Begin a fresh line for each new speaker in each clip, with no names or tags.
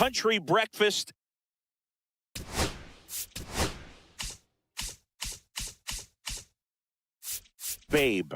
Country breakfast. Babe.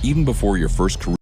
Even before your first career.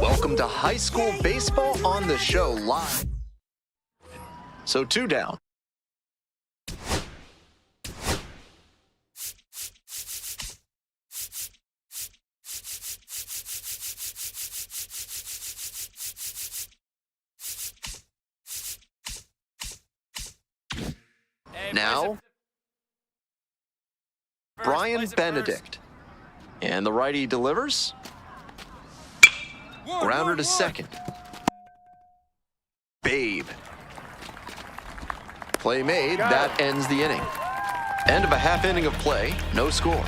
Welcome to high school baseball on the show live. So 2 down. Now, Brian Benedict. And the righty delivers. Grounder to second. Babe. Play made. That ends the inning. End of a half inning of play. No score.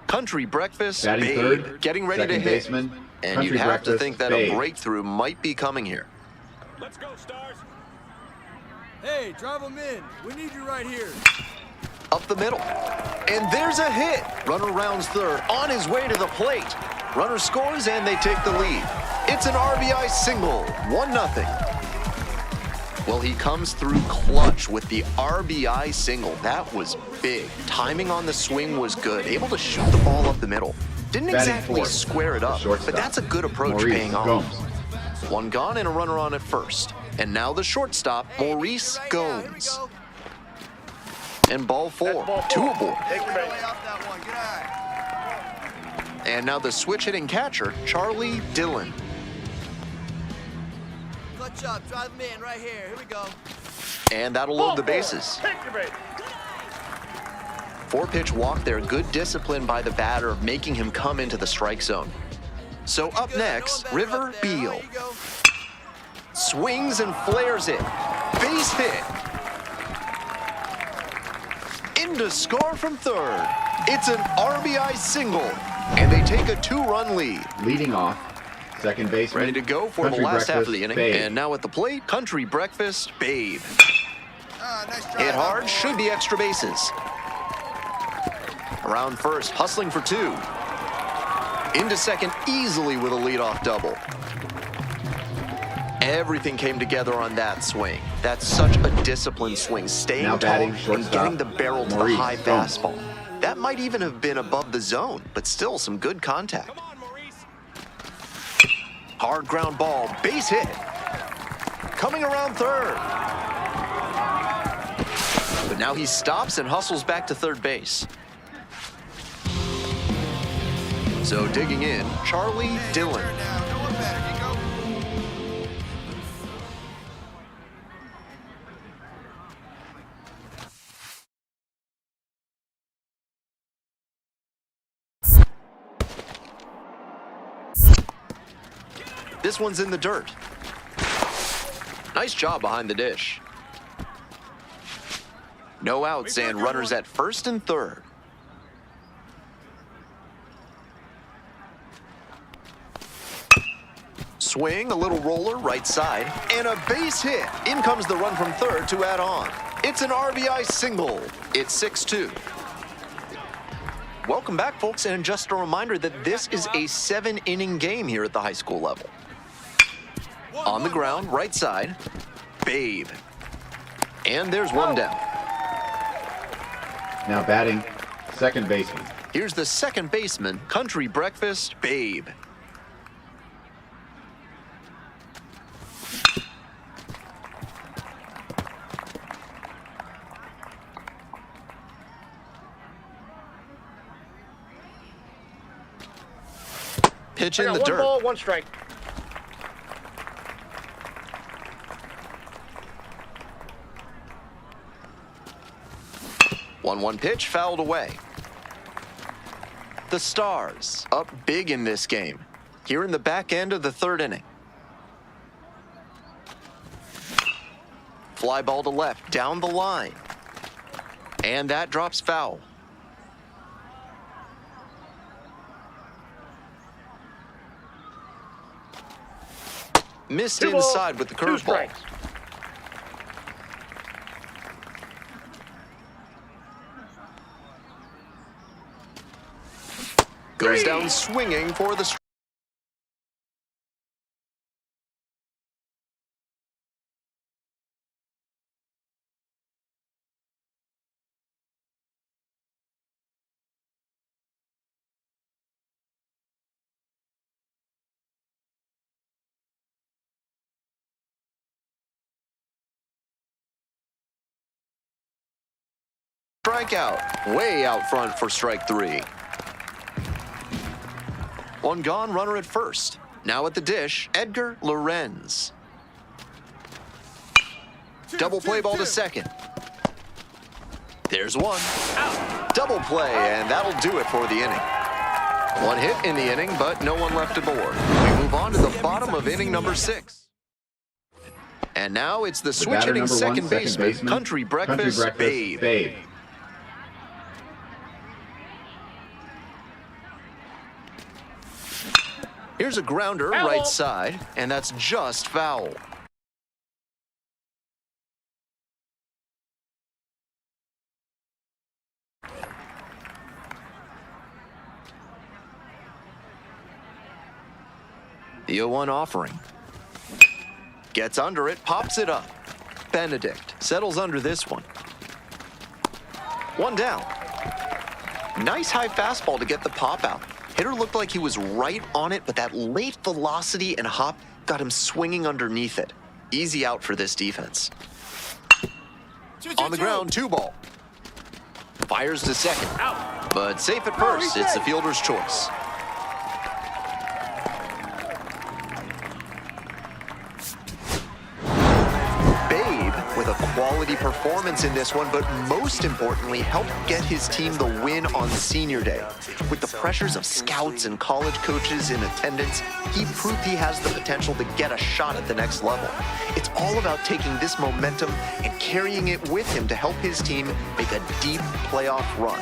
Country breakfast.
Batting
Babe
third,
getting ready to
second
hit.
baseman,
And
Country
you'd have to
breakfast,
think that
Babe.
a breakthrough might be coming here.
Let's go, Stars.
Hey, drive them in. We need you right here.
Up the middle. And there's a hit. Runner rounds third, on his way to the plate. Runner scores, and they take the lead. It's an RBI single, 1-0. Well, he comes through clutch with the RBI single. That was big. Timing on the swing was good. Able to shoot the ball up the middle. Didn't
Batting
exactly
fourth,
square it up,
shortstop,
but that's a good approach
Maurice
paying off.
Gomes.
1 gone and a runner on at first. And now the shortstop, Maurice Gomes. And ball 4, 2 aboard. And now the switch hitting catcher, Charlie Dillon.
Clutch up, drive them in right here. Here we go.
And that'll load the bases. 4-pitch walk there, good discipline by the batter, making him come into the strike zone. So up next, River Beal. Swings and flares it. Base hit. Into score from third. It's an RBI single. And they take a 2-run lead.
Leading off, second baseman.
Ready to go for
Country
the last half of
breakfast,
the inning.
Babe.
And now at the plate, Country breakfast, Babe.
Nice drive.
Hit hard, should be extra bases. Around first, hustling for 2. Into second easily with a leadoff double. Everything came together on that swing. That's such a disciplined swing, staying
Now
tall
batting
and
shortstop,
getting the barrel to the
Maurice
high
Gomes.
fastball. That might even have been above the zone, but still some good contact.
Come on, Maurice.
Hard ground ball, base hit. Coming around third. But now he stops and hustles back to third base. So digging in, Charlie Dillon.
Turn down. No one better. Here you go.
This one's in the dirt. Nice job behind the dish. No outs and runners at first and third. Swing, a little roller, right side, and a base hit. In comes the run from third to add on. It's an RBI single. It's 6-2. Welcome back, folks, and just a reminder that this is a 7-inning game here at the high school level. On the ground, right side, Babe. And there's 1 down.
Now batting, second baseman.
Here's the second baseman, Country breakfast, Babe. Pitch in the dirt.
1 ball, 1 strike.
One pitch fouled away. The Stars up big in this game. Here in the back end of the third inning. Fly ball to left, down the line. And that drops foul. Missed inside with the curveball. Goes down swinging for the strikeout. Way out front for strike three. One gone, runner at first. Now at the dish, Edgar Lorenz. Double play ball to second. There's one. Double play, and that'll do it for the inning. One hit in the inning, but no one left aboard. We move on to the bottom of inning number 6. And now it's the switch hitting second baseman, Country Breakfast, Babe. Here's a grounder right side, and that's just foul. The 0-1 offering. Gets under it, pops it up. Benedict settles under this one. One down. Nice high fastball to get the pop out. Hitter looked like he was right on it, but that late velocity and hop got him swinging underneath it. Easy out for this defense. On the ground, 2-ball. Fires to second. But safe at first. It's the fielder's choice. With a quality performance in this one, but most importantly, helped get his team the win on senior day. With the pressures of scouts and college coaches in attendance, he proved he has the potential to get a shot at the next level. It's all about taking this momentum and carrying it with him to help his team make a deep playoff run.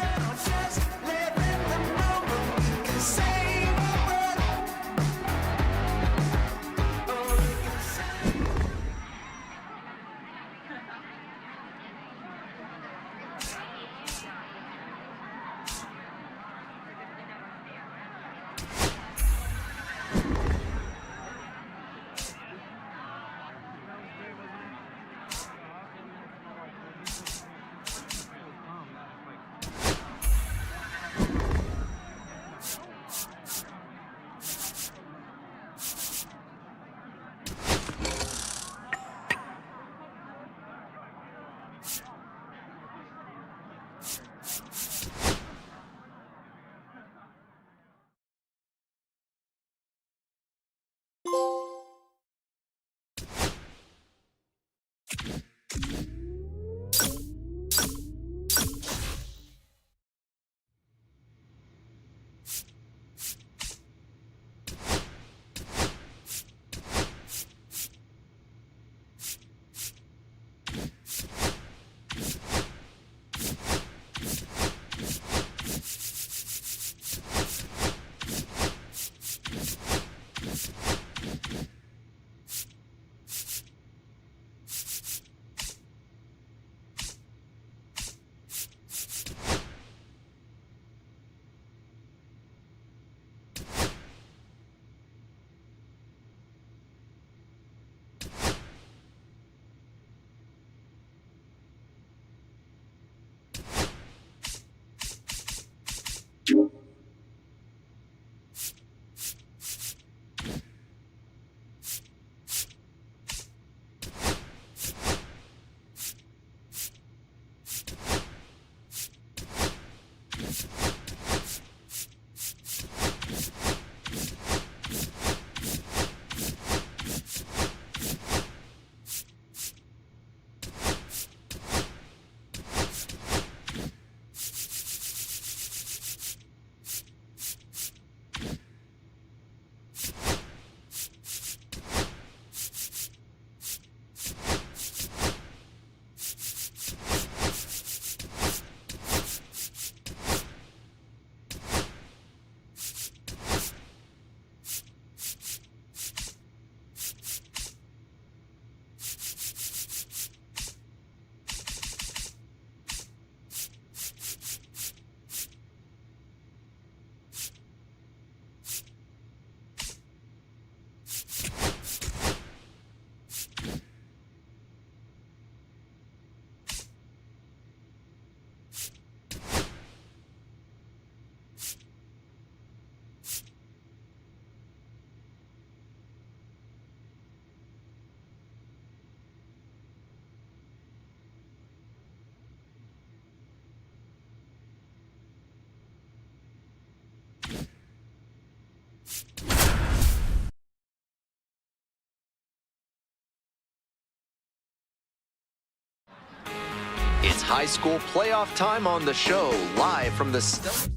high school playoff time on the show, live from the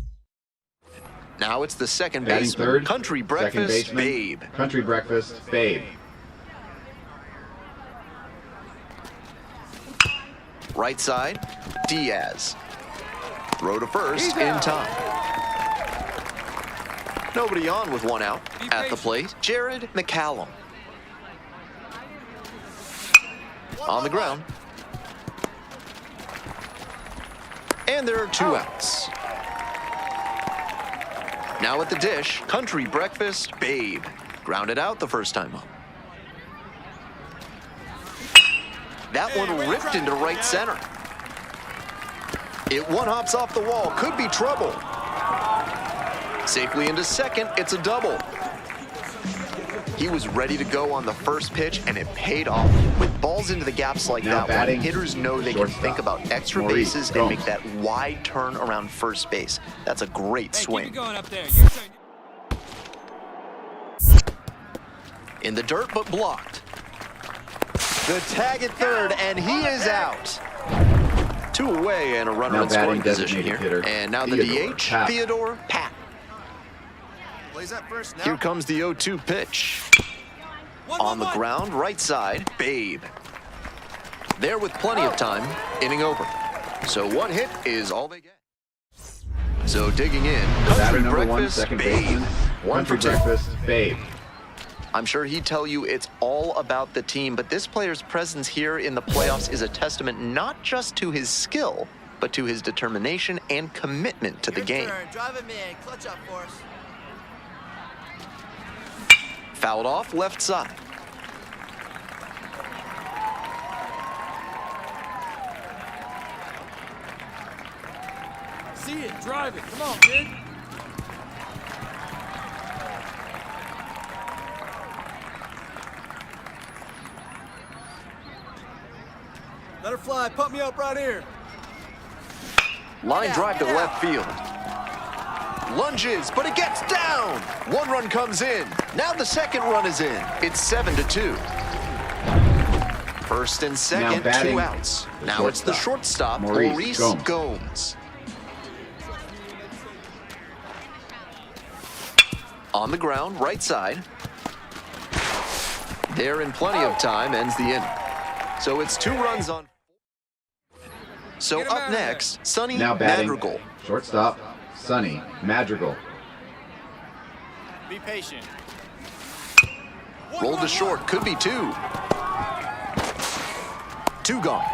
Now it's the second
Batting
baseman,
third.
Country
Second
Breakfast,
baseman,
Babe.
Country Breakfast, Babe.
Right side, Diaz. Throw to first in time. Nobody on with one out. At the plate, Jared McCallum. On the ground. And there are two outs. Now at the dish, Country Breakfast, Babe. Grounded out the first time up. That one ripped into right center. It one-hops off the wall, could be trouble. Safely into second, it's a double. He was ready to go on the first pitch, and it paid off. With balls into the gaps like
Now
that
batting,
one, hitters know they can think about extra
Maurice
bases and
Gomes.
make that wide turn around first base. That's a great
Hey,
swing.
keep it going up there. Your turn.
In the dirt, but blocked. The tag at third, and he is out. Two away and a runner
Now
in scoring
batting
position here.
designated hitter,
And now the
Theodore
DH,
Pat.
Theodore Pat.
Plays that first now.
Here comes the 0-2 pitch. On the ground, right side, Babe. There with plenty of time, inning over. So one hit is all they get. So digging in,
Batter
Country
number one,
Breakfast,
second
Babe.
baseman,
One for
Country
two.
Breakfast, Babe.
I'm sure he'd tell you it's all about the team, but this player's presence here in the playoffs is a testament not just to his skill, but to his determination and commitment to the game.
Turn. Drive him in. Clutch up for us.
Fouled off left side.
See it. Drive it. Come on, kid. Let her fly. Pump me up right here.
Line drive to left field. Lunges, but it gets down. One run comes in. Now the second run is in. It's 7-2. First and second,
batting,
two outs.
the
Now it's the
shortstop,
shortstop,
Maurice
Maurice
Gomes.
Gomes. On the ground, right side. There in plenty of time, ends the inning. So it's 2 runs on. So
Get him out
up
of there.
next, Sonny
Now batting,
Madrigal.
shortstop, Sonny Madrigal.
Be patient.
Rolled to short, could be 2. 2 gone.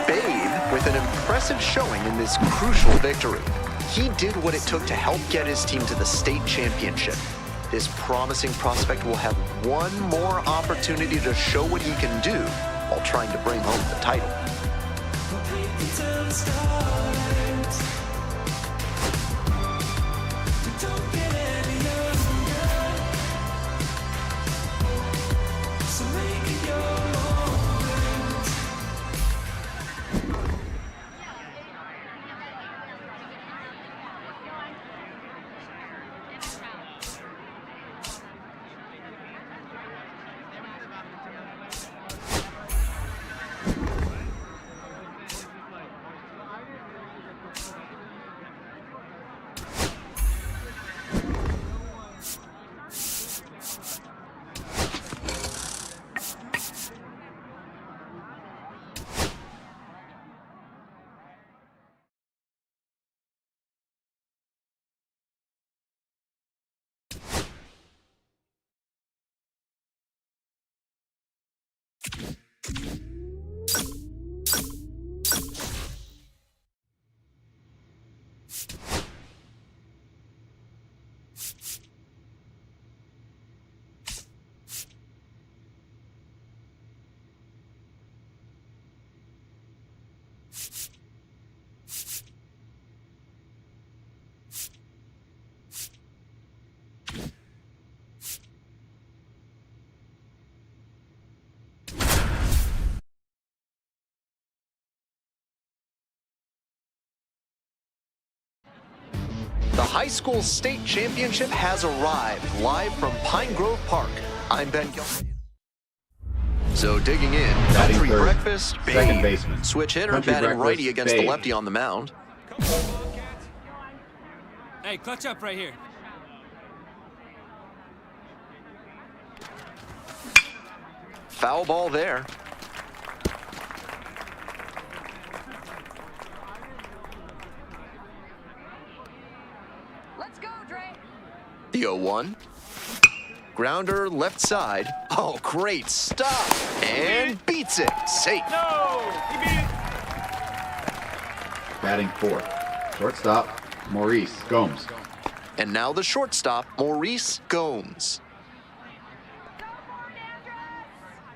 Babe with an impressive showing in this crucial victory. He did what it took to help get his team to the state championship. This promising prospect will have one more opportunity to show what he can do while trying to bring home the title. high school state championship has arrived, live from Pine Grove Park. I'm Ben Gilman. So digging in,
Batting
country
third,
breakfast,
second
Babe.
baseman.
Switch hitter,
Country
batting
breakfast,
righty against the
Babe.
lefty on the mound.
Hey, clutch up right here.
Foul ball there.
Let's go, Dre.
The 0-1. Grounder left side. Oh, great stop. And beats it. Safe.
No! He beat it.
Batting fourth. Shortstop, Maurice Gomes.
And now the shortstop, Maurice Gomes.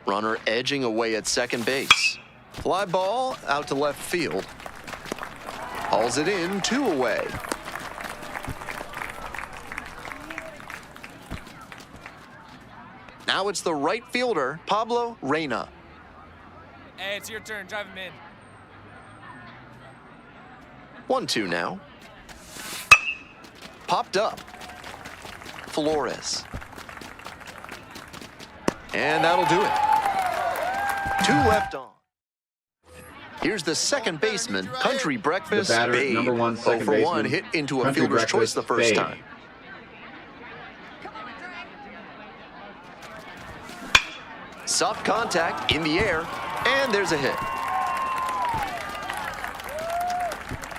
Runner edging away at second base. Fly ball out to left field. Hauls it in, 2 away. Now it's the right fielder, Pablo Reyna.
Hey, it's your turn. Drive him in.
1-2 now. Popped up. Flores. And that'll do it. 2 left on. Here's the second baseman, country breakfast,
The batter,
Babe.
number 1 second
0 for 1,
baseman,
hit into a
country
fielder's choice
breakfast,
the first
Babe.
time.
Come on, Dre.
Soft contact in the air, and there's a hit.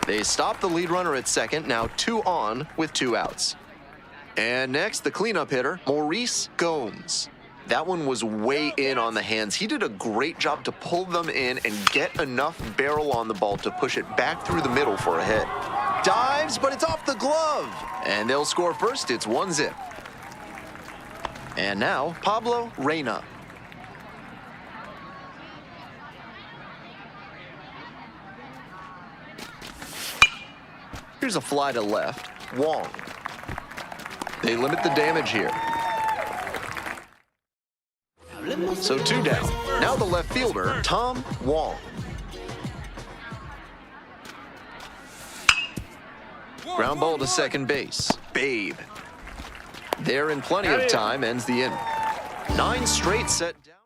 They stop the lead runner at second, now 2 on with 2 outs. And next, the cleanup hitter, Maurice Gomes. That one was way in on the hands. He did a great job to pull them in and get enough barrel on the ball to push it back through the middle for a hit. Dives, but it's off the glove. And they'll score first. It's 1-0. And now, Pablo Reyna. Here's a fly to left. Wong. They limit the damage here. So 2 down. Now the left fielder, Tom Wong. Ground ball to second base. Babe. There in plenty of time, ends the inning. 9 straight set down.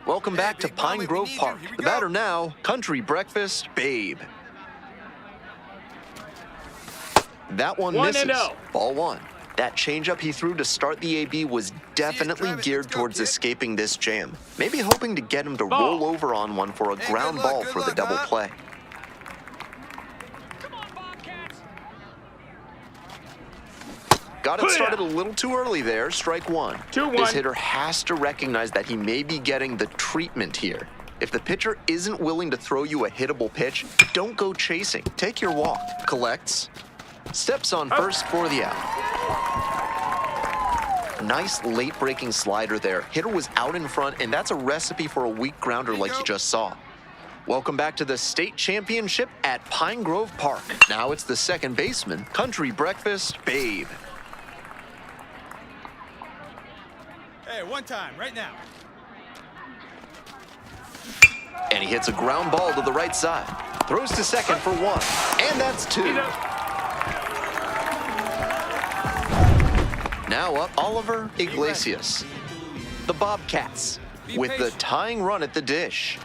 Welcome back to Pine Grove Park. The batter now, country breakfast, Babe. That one misses.
1-0.
Ball 1. That changeup he threw to start the AB was definitely geared towards escaping this jam. Maybe hoping to get him to roll over on one for a ground ball for the double play.
Come on, Bobcats.
Got it started a little too early there, strike 1.
2-1.
This hitter has to recognize that he may be getting the treatment here. If the pitcher isn't willing to throw you a hittable pitch, don't go chasing. Take your walk. Collects. Steps on first for the out. Nice late-breaking slider there. Hitter was out in front, and that's a recipe for a weak grounder like you just saw. Welcome back to the state championship at Pine Grove Park. Now it's the second baseman, country breakfast, Babe.
Hey, one time, right now.
And he hits a ground ball to the right side. Throws to second for 1, and that's 2. Now up, Oliver Iglesias. The Bobcats with the tying run at the dish.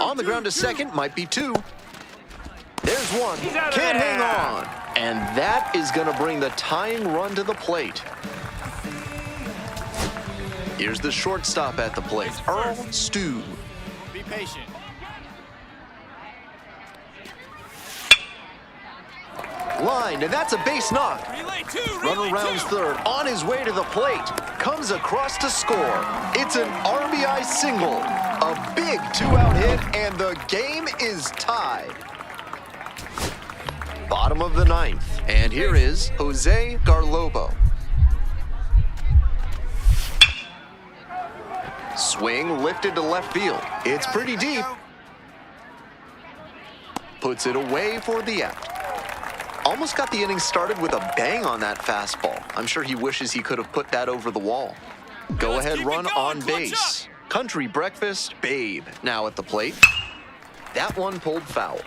On the ground to second, might be 2. There's 1, can't hang on. And that is gonna bring the tying run to the plate. Here's the shortstop at the plate, Earl Stu.
Be patient.
Lined, and that's a base knock.
Relay 2,
Runner
relay
rounds
2.
third, on his way to the plate. Comes across to score. It's an RBI single. A big 2-out hit, and the game is tied. Bottom of the 9th, and here is Jose Garlobo. Swing lifted to left field. It's pretty deep. Puts it away for the out. Almost got the inning started with a bang on that fastball. I'm sure he wishes he could have put that over the wall. Go ahead run on base. Country breakfast, Babe. Now at the plate. That one pulled foul.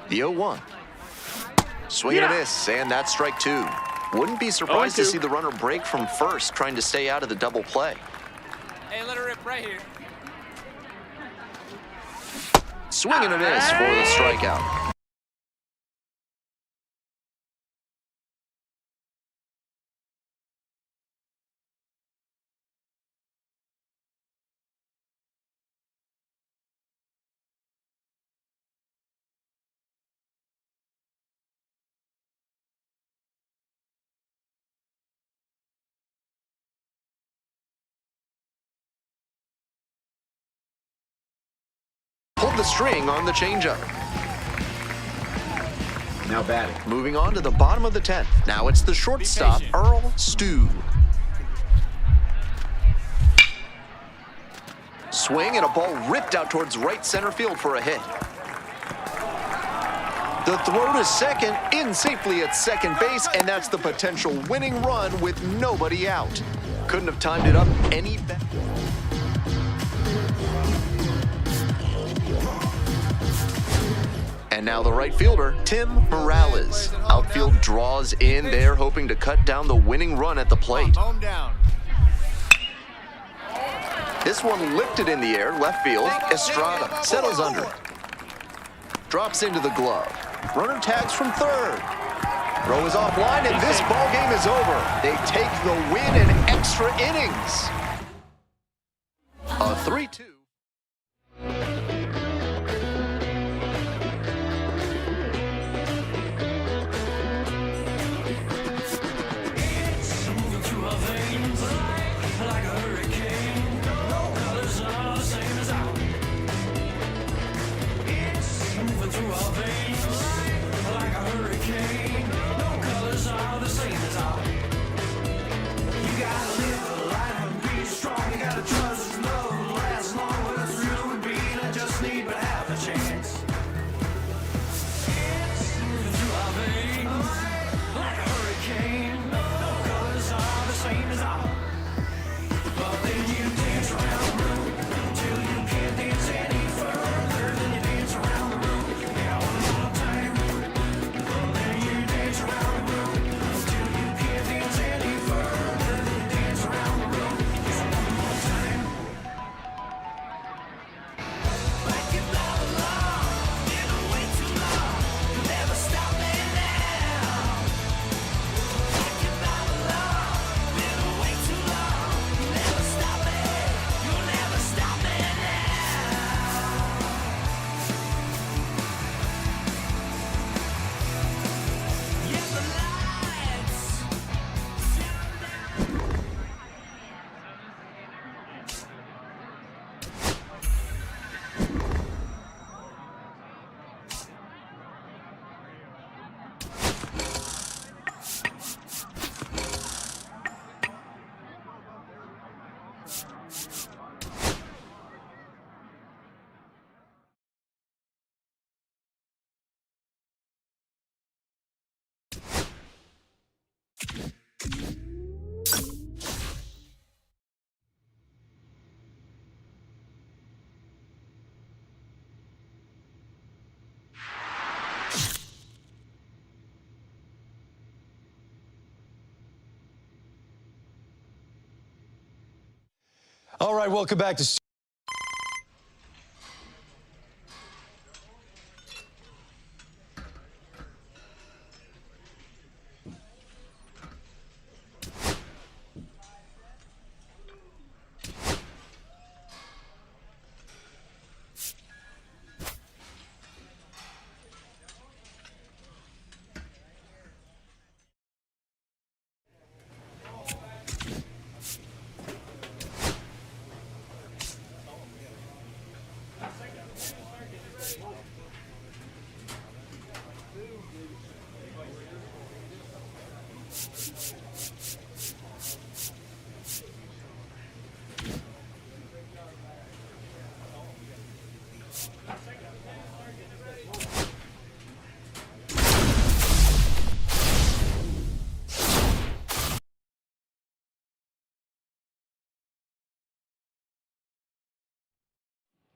The 0-1. Swing and a miss, and that's strike two. Wouldn't be surprised to
0-2.
see the runner break from first, trying to stay out of the double play.
Hey, let her rip right here.
Swing and a miss for the strikeout. Pulled the string on the changeup.
Now batting.
Moving on to the bottom of the 10th. Now it's the shortstop, Earl Stu. Swing and a ball ripped out towards right center field for a hit. The throw to second, in safely at second base, and that's the potential winning run with nobody out. Couldn't have timed it up any better. And now the right fielder, Tim Morales. Outfield draws in there, hoping to cut down the winning run at the plate.
Home down.
This one lifted in the air, left field. Estrada settles under it. Drops into the glove. Runner tags from third. Throw is offline, and this ball game is over. They take the win in extra innings. A 3-2.
All right, welcome back to...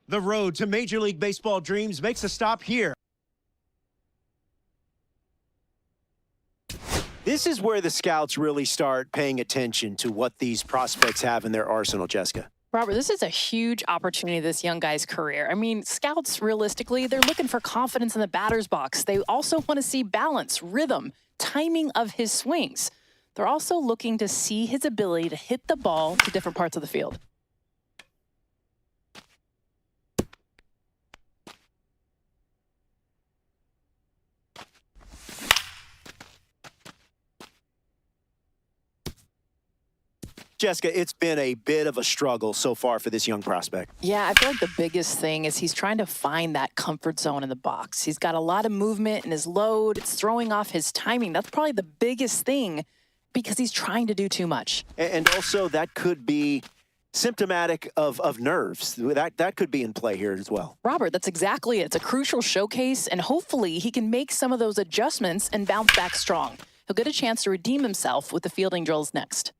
The road to Major League Baseball dreams makes a stop here. This is where the scouts really start paying attention to what these prospects have in their arsenal, Jessica.
Robert, this is a huge opportunity in this young guy's career. I mean, scouts, realistically, they're looking for confidence in the batter's box. They also want to see balance, rhythm, timing of his swings. They're also looking to see his ability to hit the ball to different parts of the field.
Jessica, it's been a bit of a struggle so far for this young prospect.
Yeah, I feel like the biggest thing is he's trying to find that comfort zone in the box. He's got a lot of movement in his load. It's throwing off his timing. That's probably the biggest thing because he's trying to do too much.
And also that could be symptomatic of nerves. That could be in play here as well.
Robert, that's exactly it. It's a crucial showcase, and hopefully he can make some of those adjustments and bounce back strong. He'll get a chance to redeem himself with the fielding drills next.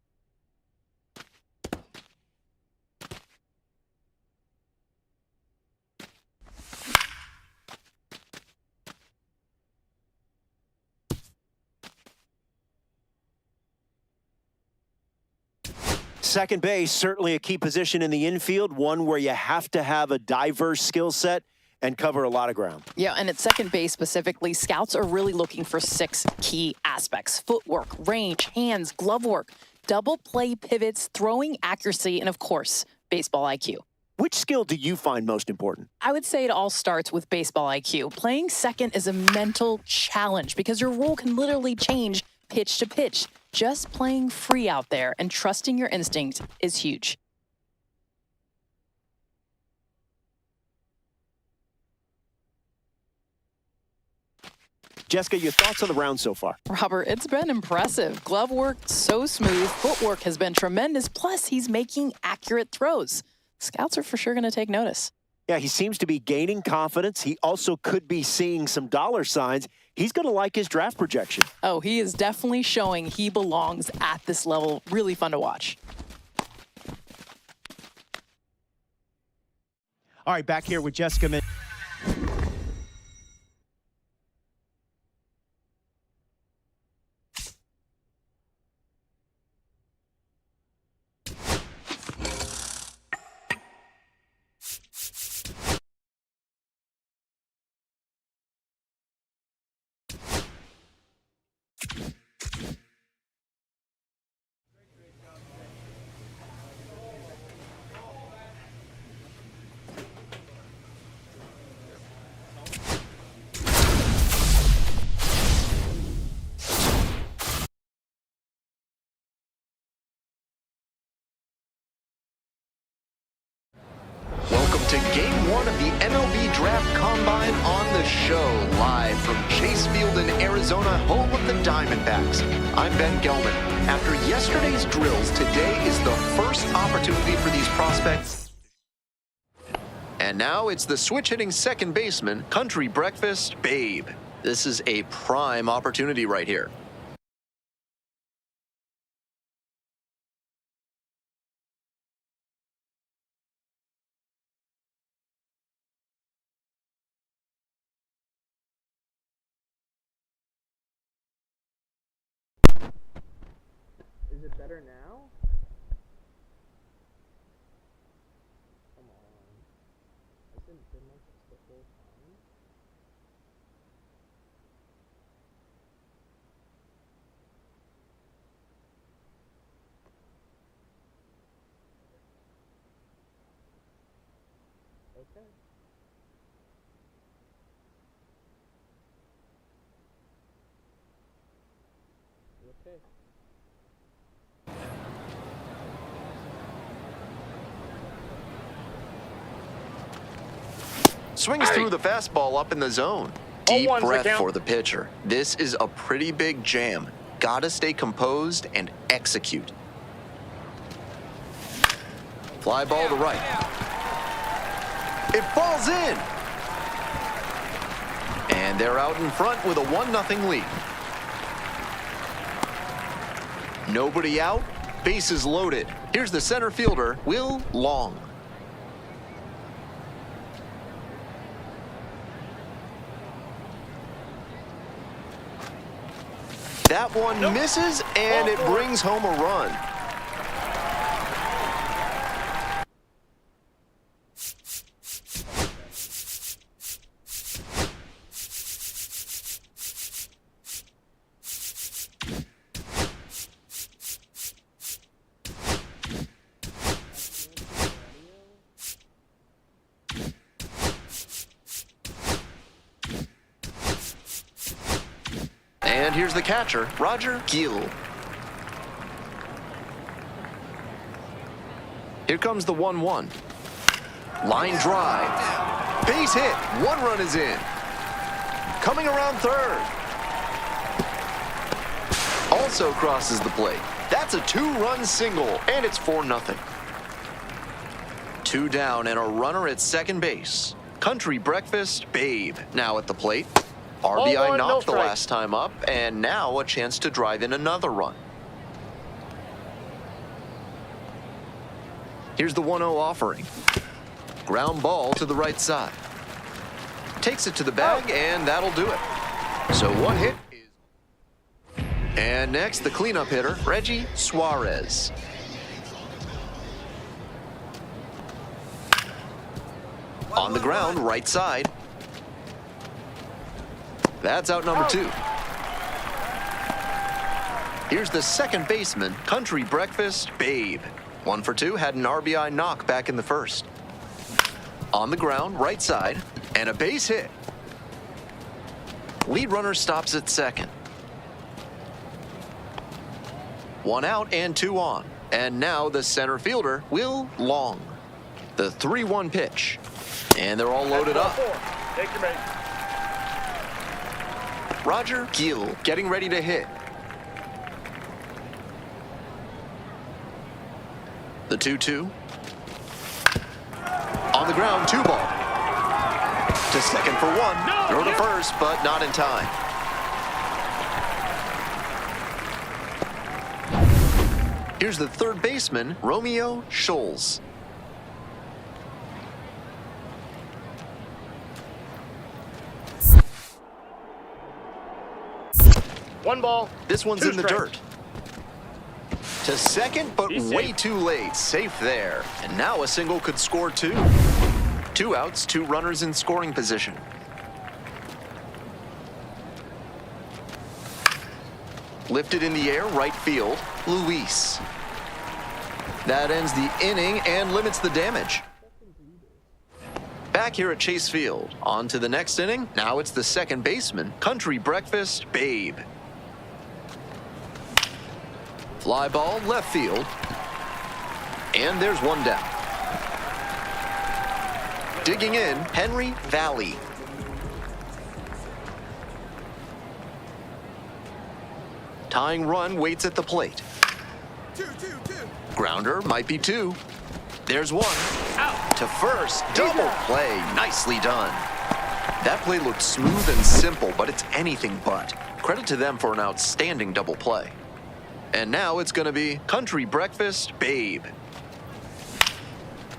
Second base, certainly a key position in the infield, one where you have to have a diverse skill set and cover a lot of ground.
Yeah, and at second base specifically, scouts are really looking for 6 key aspects: footwork, range, hands, glove work, double play pivots, throwing accuracy, and of course, baseball IQ.
Which skill do you find most important?
I would say it all starts with baseball IQ. Playing second is a mental challenge because your role can literally change pitch to pitch. Just playing free out there and trusting your instinct is huge.
Jessica, your thoughts on the round so far?
Robert, it's been impressive. Glove work, so smooth. Footwork has been tremendous. Plus, he's making accurate throws. Scouts are for sure going to take notice.
Yeah, he seems to be gaining confidence. He also could be seeing some dollar signs. He's going to like his draft projection.
Oh, he is definitely showing he belongs at this level. Really fun to watch.
All right, back here with Jessica.
Welcome to Game 1 of the MLB Draft Combine on the show, live from Chase Field in Arizona, home of the Diamondbacks. I'm Ben Gelman. After yesterday's drills, today is the first opportunity for these prospects. And now it's the switch-hitting second baseman, country breakfast, Babe. This is a prime opportunity right here.
Is it better now? Come on. Has it been like this the whole time? Okay. Okay.
Swings through the fastball up in the zone. Deep breath for the pitcher. This is a pretty big jam. Gotta stay composed and execute. Fly ball to right. It falls in. And they're out in front with a 1-0 lead. Nobody out, bases loaded. Here's the center fielder, Will Long. That one misses, and it brings home a run. And here's the catcher, Roger Gill. Here comes the 1-1. Line drive. Base hit. One run is in. Coming around third. Also crosses the plate. That's a 2-run single, and it's 4-0. 2 down and a runner at second base. Country Breakfast, Babe, now at the plate. RBI knocked the last time up, and now a chance to drive in another run. Here's the 1-0 offering. Ground ball to the right side. Takes it to the bag, and that'll do it. So 1 hit is... And next, the cleanup hitter, Reggie Suarez. On the ground, right side. That's out number 2. Here's the second baseman, Country Breakfast, Babe. 1 for 2, had an RBI knock back in the first. On the ground, right side, and a base hit. Lead runner stops at second. 1 out and 2 on. And now the center fielder, Will Long. The 3-1 pitch. And they're all loaded up.
Take your base.
Roger Gill getting ready to hit. The 2-2. On the ground, 2 ball. To second for 1. Throw to first, but not in time. Here's the third baseman, Romeo Scholes.
One ball.
This one's in the dirt. To second, but way too late. Safe there. And now a single could score 2. 2 outs, 2 runners in scoring position. Lifted in the air, right field, Luis. That ends the inning and limits the damage. Back here at Chase Field. On to the next inning. Now it's the second baseman, Country Breakfast, Babe. Fly ball, left field. And there's 1 down. Digging in, Henry Valley. Tying run waits at the plate.
2.
Grounder might be 2. There's 1. Out. To first. Double play. Nicely done. That play looked smooth and simple, but it's anything but. Credit to them for an outstanding double play. And now it's going to be Country Breakfast, Babe.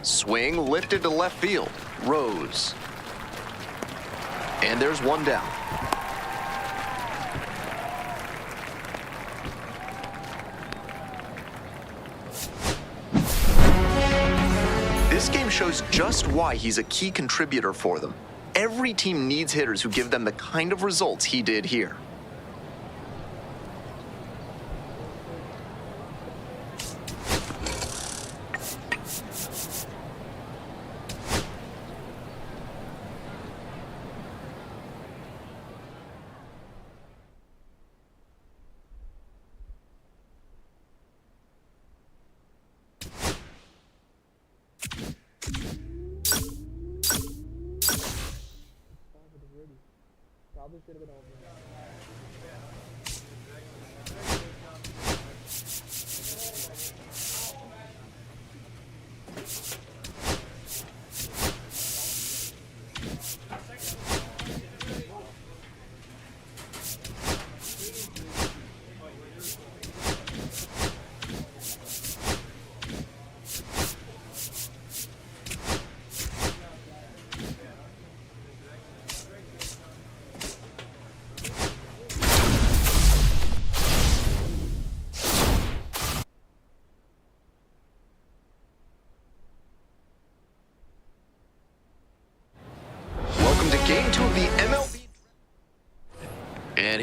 Swing lifted to left field. Rose. And there's 1 down. This game shows just why he's a key contributor for them. Every team needs hitters who give them the kind of results he did here.
Probably should have been over.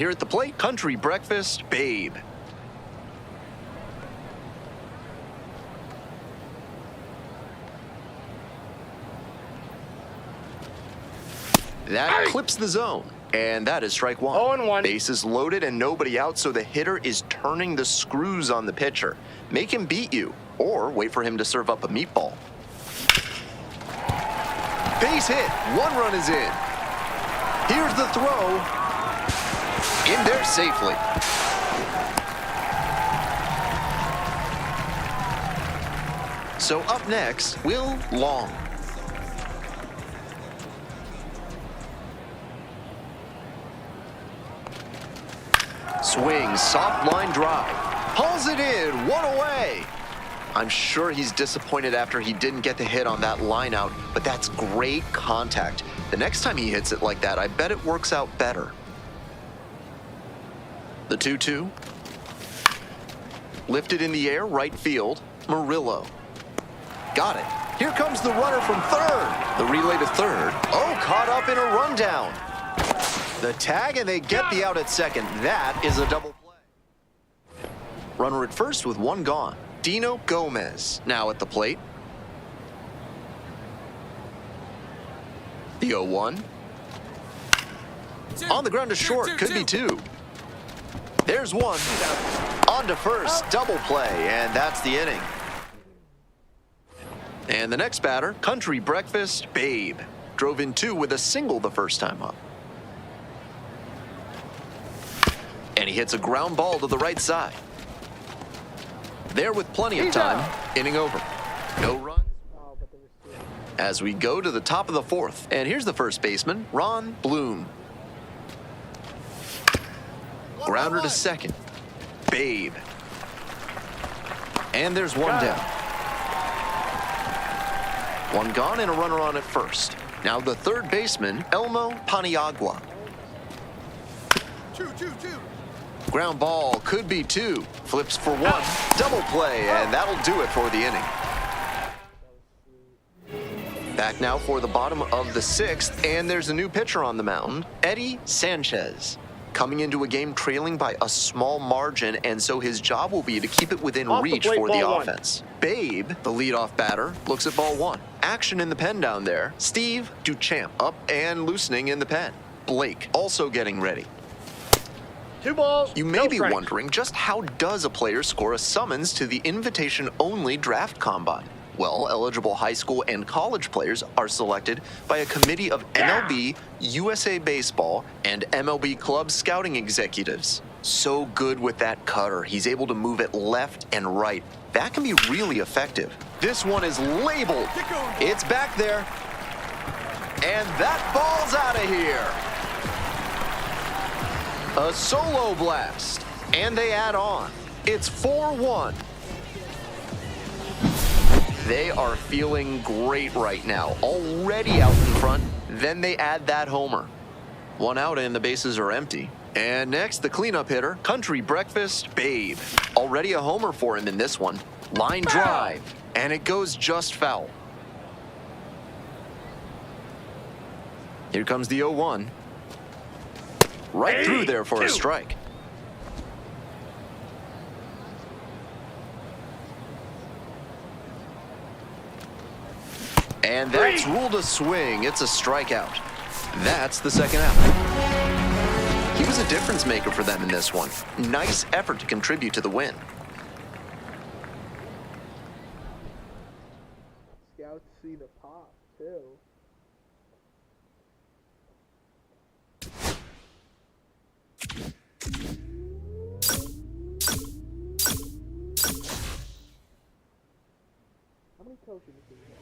here at the plate, country breakfast, Babe. That clips the zone, and that is strike one.
0-1.
Bases loaded and nobody out, so the hitter is turning the screws on the pitcher. Make him beat you, or wait for him to serve up a meatball. Base hit, 1 run is in. Here's the throw. In there safely. So up next, Will Long. Swing, soft line drive. Pulls it in, 1 away. I'm sure he's disappointed after he didn't get the hit on that line out, but that's great contact. The next time he hits it like that, I bet it works out better. The 2-2. Lifted in the air, right field, Murillo. Got it. Here comes the runner from third. The relay to third. Oh, caught up in a rundown. The tag, and they get the out at second. That is a double play. Runner at first with 1 gone. Dino Gomez now at the plate. The 0-1. On the ground to short, could be 2. There's 1. On to first, double play, and that's the inning. And the next batter, country breakfast, Babe. Drove in 2 with a single the first time up. And he hits a ground ball to the right side. There with plenty of time, inning over. No runs. As we go to the top of the 4th, and here's the first baseman, Ron Bloom. Grounder to second, Babe. And there's 1 down. 1 gone and a runner on at first. Now the third baseman, Elmo Paniagua.
2-2-2.
Ground ball, could be 2. Flips for 1. Double play, and that'll do it for the inning. Back now for the bottom of the 6th, and there's a new pitcher on the mound, Eddie Sanchez. Coming into a game trailing by a small margin, and so his job will be to keep it within reach for the offense. Babe, the leadoff batter, looks at ball 1. Action in the pen down there. Steve Duchamp up and loosening in the pen. Blake also getting ready.
2 balls.
You may be wondering, just how does a player score a summons to the invitation-only draft combine? Well, eligible high school and college players are selected by a committee of MLB, USA Baseball, and MLB club scouting executives. So good with that cutter, he's able to move it left and right. That can be really effective. This one is labeled. It's back there. And that ball's out of here. A solo blast, and they add on. It's 4-1. They are feeling great right now, already out in front. Then they add that homer. 1 out and the bases are empty. And next, the cleanup hitter, country breakfast, Babe. Already a homer for him in this one. Line drive, and it goes just foul. Here comes the 0-1. Right through there for a strike. And that's ruled a swing. It's a strikeout. That's the second out. He was a difference maker for them in this one. Nice effort to contribute to the win.
Scouts see the pop, too. How many coaches do we have?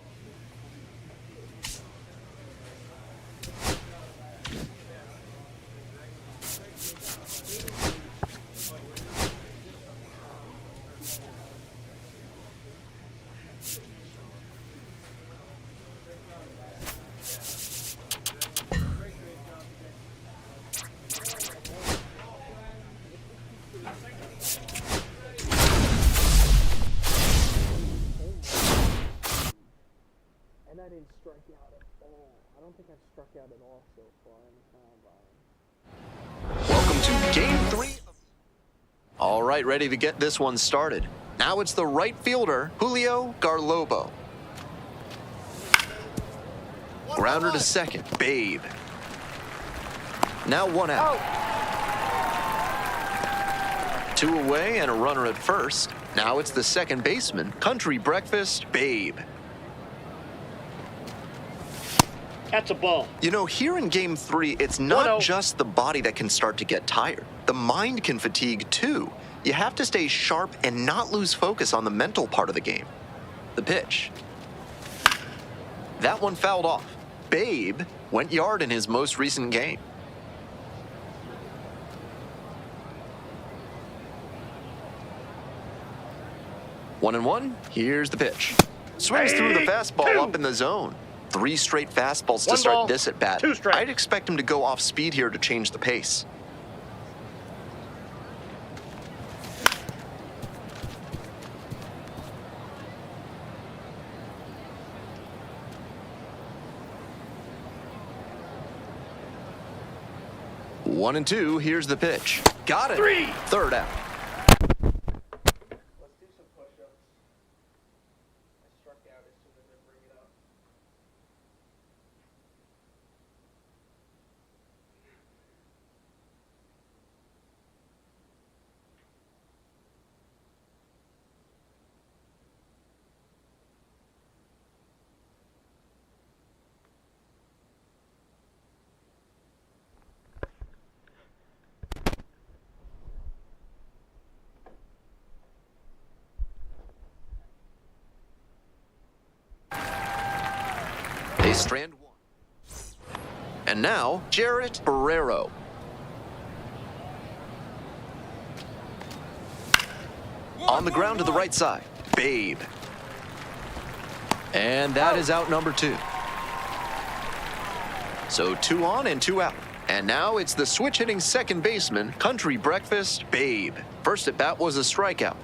And I didn't strike out at all. I don't think I've struck out at all so far in the combine.
Welcome to 3. All right, ready to get this one started. Now it's the right fielder, Julio Garlobo. Grounder to second, Babe. Now 1 out. 2 away and a runner at first. Now it's the second baseman, Country Breakfast, Babe.
That's a ball.
You know, here in Game 3, it's not just the body that can start to get tired. The mind can fatigue too. You have to stay sharp and not lose focus on the mental part of the game. The pitch. That one fouled off. Babe went yard in his most recent game. One and one. Here's the pitch. Swings through the fastball up in the zone. 3 straight fastballs to start this at bat. I'd expect him to go off speed here to change the pace. One and two. Here's the pitch. Got it.
3.
Third out.
Let's do some push-ups. I struck out as soon as I bring it up.
They strand one. And now, Jarrett Barrero. On the ground to the right side, Babe. And that is out number 2. So 2 on and 2 out. And now it's the switch-hitting second baseman, Country Breakfast, Babe. First at bat was a strikeout.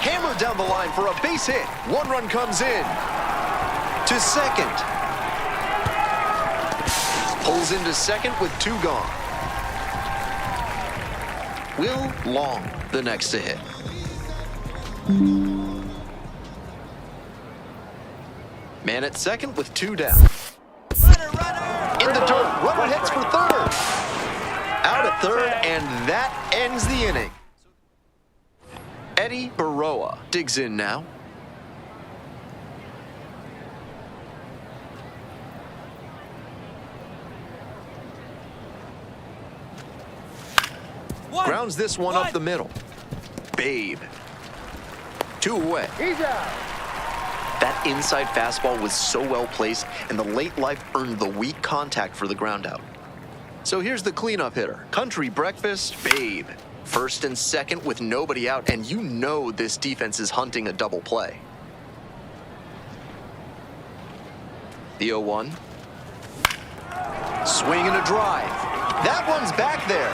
Hammered down the line for a base hit. 1 run comes in. To second. Pulls into second with 2 gone. Will Long, the next to hit. Man at second with 2 down. In the dirt, runner hits for third. Out at third, and that ends the inning. Eddie Baroa digs in now. Grounds this one up the middle. Babe. 2 away.
He's out.
That inside fastball was so well placed, and the late life earned the weak contact for the ground out. So here's the cleanup hitter, Country Breakfast, Babe. First and second with nobody out, and you know this defense is hunting a double play. The 0-1. Swing and a drive. That one's back there.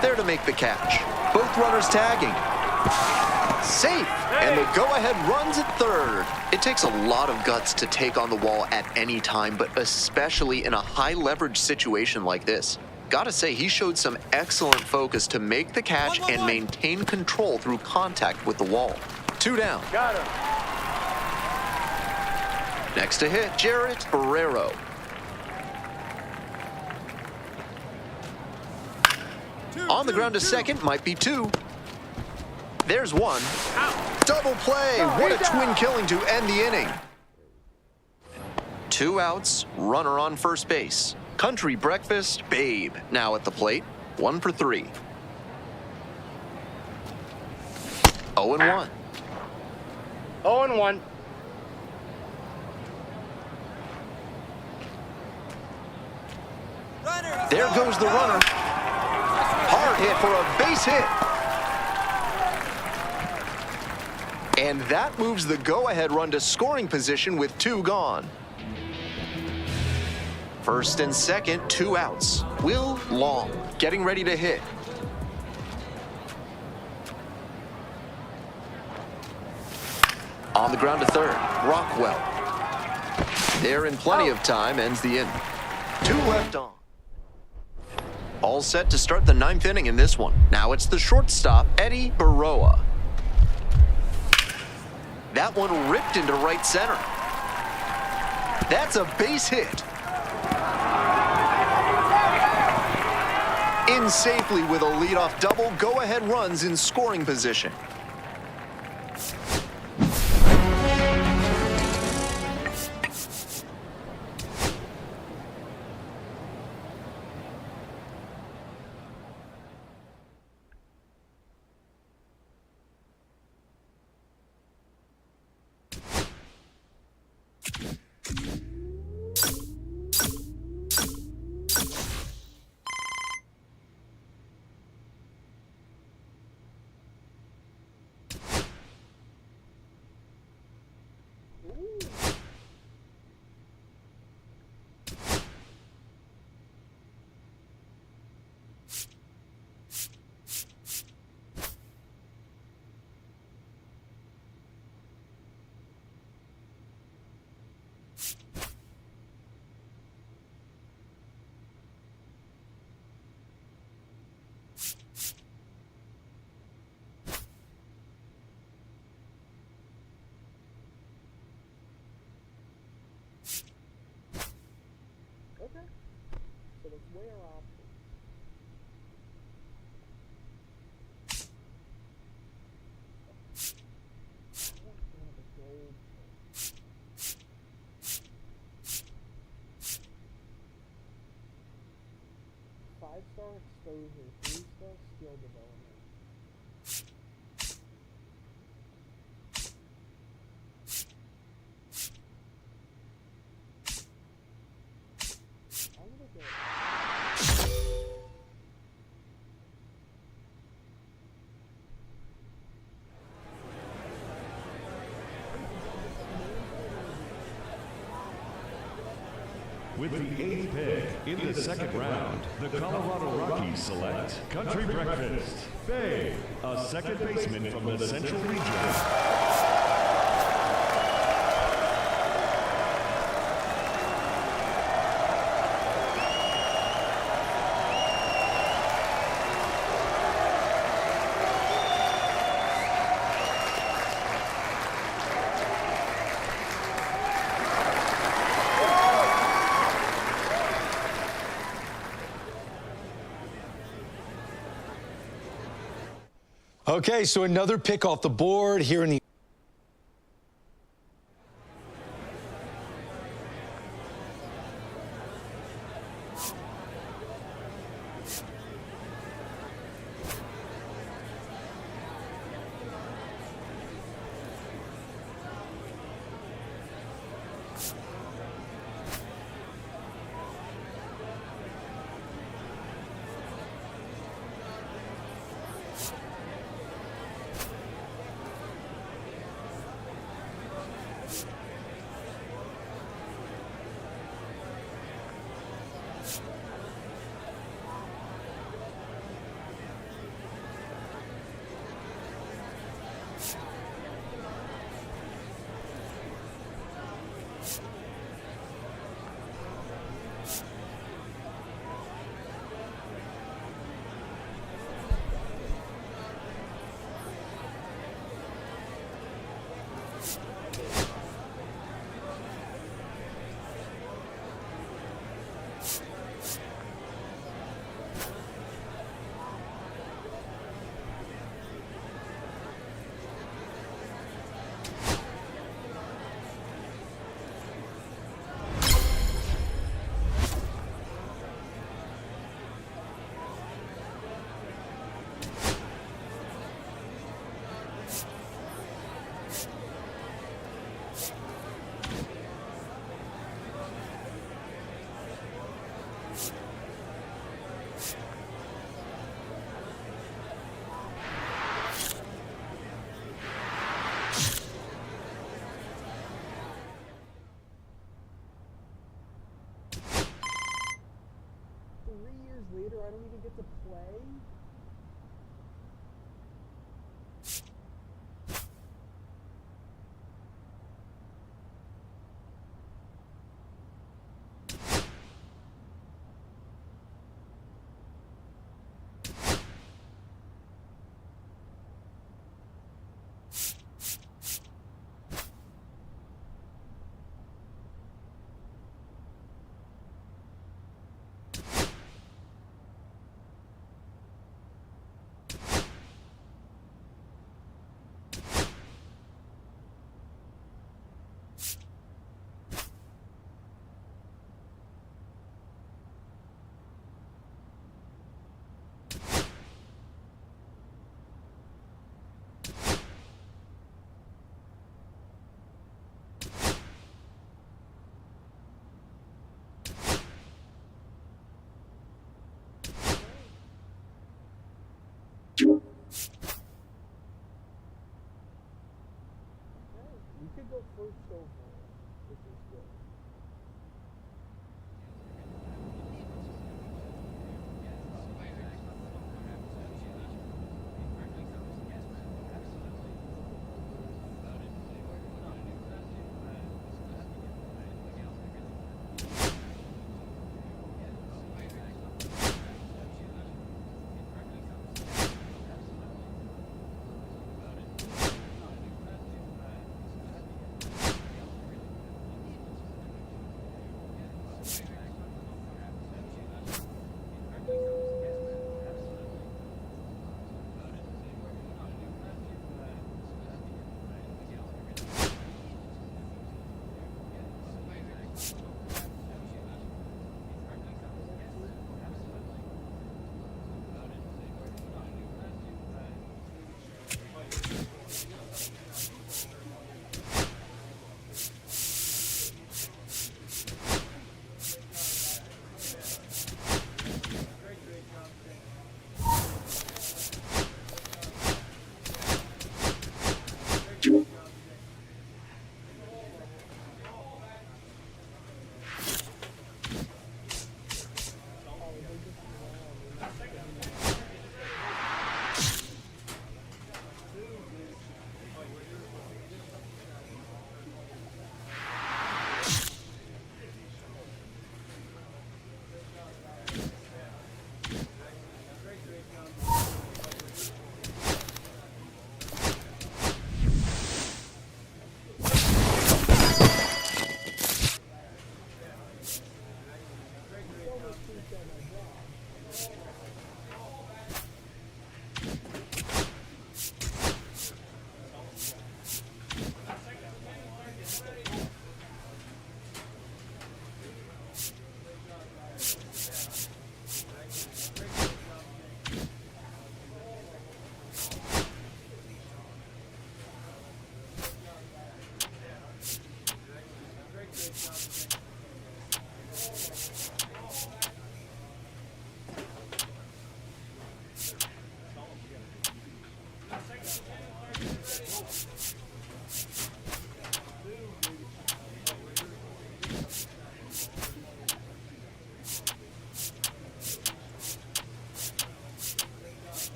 There to make the catch. Both runners tagging. Safe. And the go-ahead runs at third. It takes a lot of guts to take on the wall at any time, but especially in a high-leverage situation like this. Gotta say, he showed some excellent focus to make the catch and maintain control through contact with the wall. 2 down.
Got him.
Next to hit, Jarrett Barrero. On the ground to second, might be 2. There's 1. Double play. What a twin killing to end the inning. 2 outs, runner on first base. Country Breakfast, Babe, now at the plate. 1 for 3. 0-1.
0-1.
There goes the runner. Hard hit for a base hit. And that moves the go-ahead run to scoring position with 2 gone. First and second, 2 outs. Will Long getting ready to hit. On the ground to third, Rockwell. There in plenty of time, ends the inning. 2 left on. All set to start the 9th inning in this one. Now it's the shortstop, Eddie Baroa. That one ripped into right center. That's a base hit. In safely with a leadoff double, go-ahead runs in scoring position.
Okay. So let's weigh our options. I want to have a gold pick. 5-star exposure, 3-star skill development. I'm gonna go.
With the 8th pick in the second round, the Colorado Rockies select Country Breakfast, Bay, a second baseman from the Central Region.
Okay, so another pick off the board here in the
go first overall, which is good.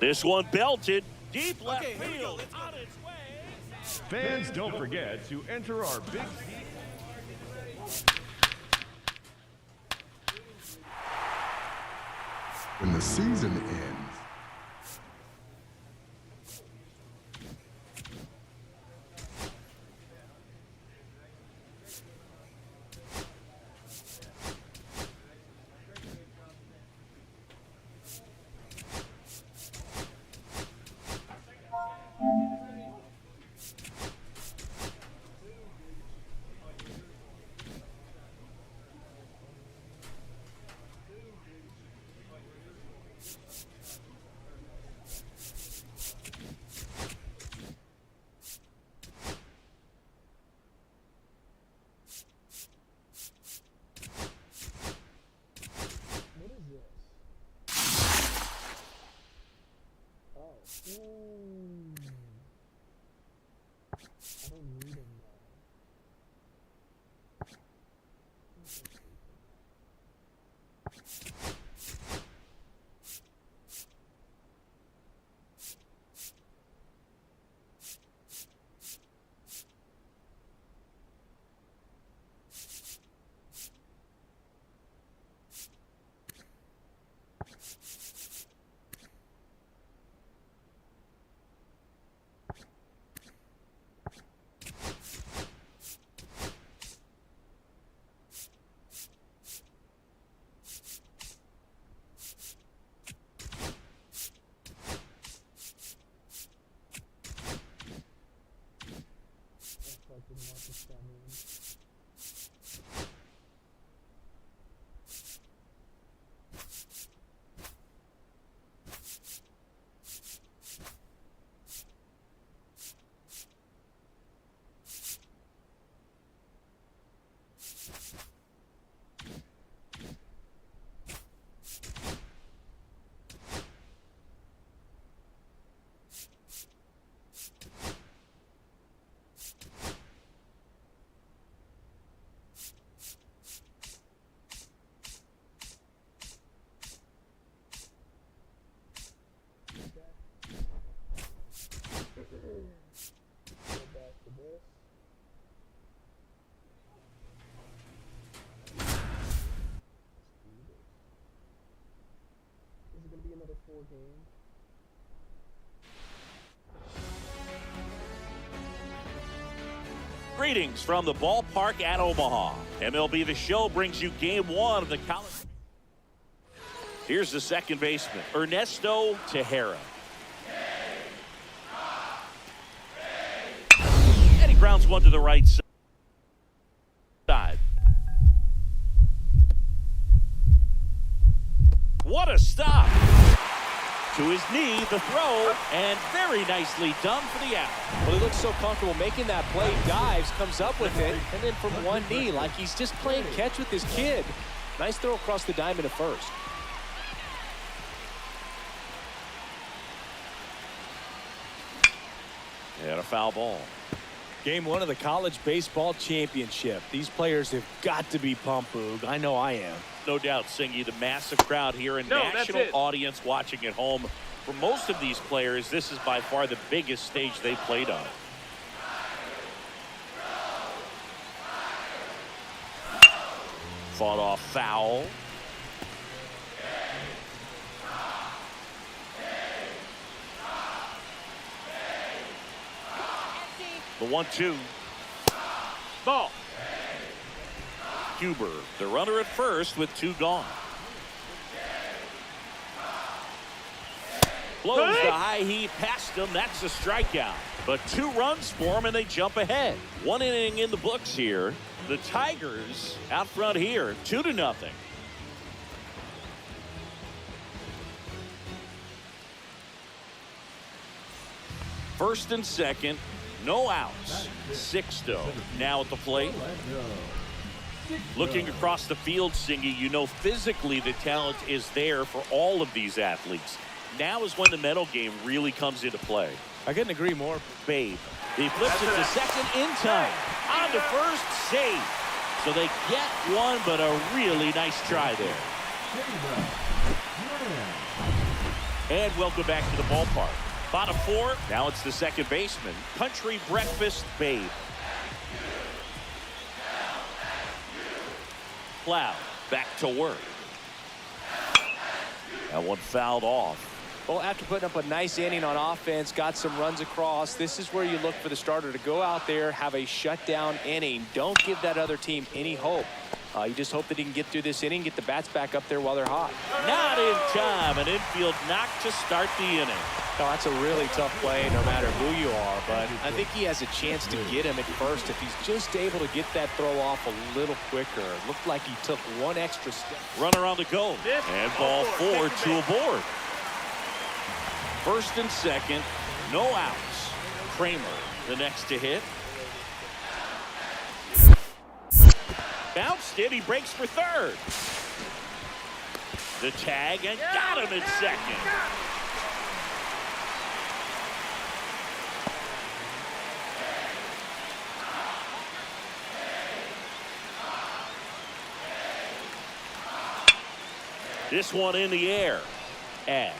This one belted deep left field. On its way.
Fans, don't forget to enter our big...
When the season ends,
I don't need him though. fucking Marcus Damian. Go back to this. This is gonna be another 4 game.
Greetings from the ballpark at Omaha. MLB The Show brings you game 1 of the college. Here's the second baseman, Ernesto Tejera. And he grounds one to the right side. What a stop. To his knee, the throw, and very nicely done for the out.
Well, he looks so comfortable making that play, dives, comes up with it, and then from one knee, like he's just playing catch with his kid. Nice throw across the diamond at first.
And a foul ball.
Game 1 of the college baseball championship. These players have got to be pumped, Boog. I know I am.
No doubt, Singy, the massive crowd here and national audience watching at home. For most of these players, this is by far the biggest stage they played on. Fought off foul. The 1-2. Ball. Huber, the runner at first with 2 gone. Blows the high heat past him. That's a strikeout. But 2 runs for him, and they jump ahead. 1 inning in the books here. The Tigers out front here, 2-0. First and second. No outs. Sixto now at the plate. Looking across the field, Singy, you know physically the talent is there for all of these athletes. Now is when the mental game really comes into play.
I couldn't agree more.
Babe. He flips it to second in time. On to first, save. So they get one, but a really nice try there. And welcome back to the ballpark. Bottom 4. Now it's the second baseman, Country Breakfast Babe. Plow back to work. That one fouled off.
Well, after putting up a nice inning on offense, got some runs across, this is where you look for the starter to go out there, have a shutdown inning. Don't give that other team any hope. You just hope that he can get through this inning, get the bats back up there while they're hot.
Not in time. An infield knock to start the inning.
Oh, that's a really tough play no matter who you are, but I think he has a chance to get him at first if he's just able to get that throw off a little quicker. It looked like he took one extra step.
Runner on the go. And ball 4, 2 aboard. First and second, no outs. Kramer, the next to hit. Bounced it, he breaks for third. The tag, and got him in second. This one in the air. Ash.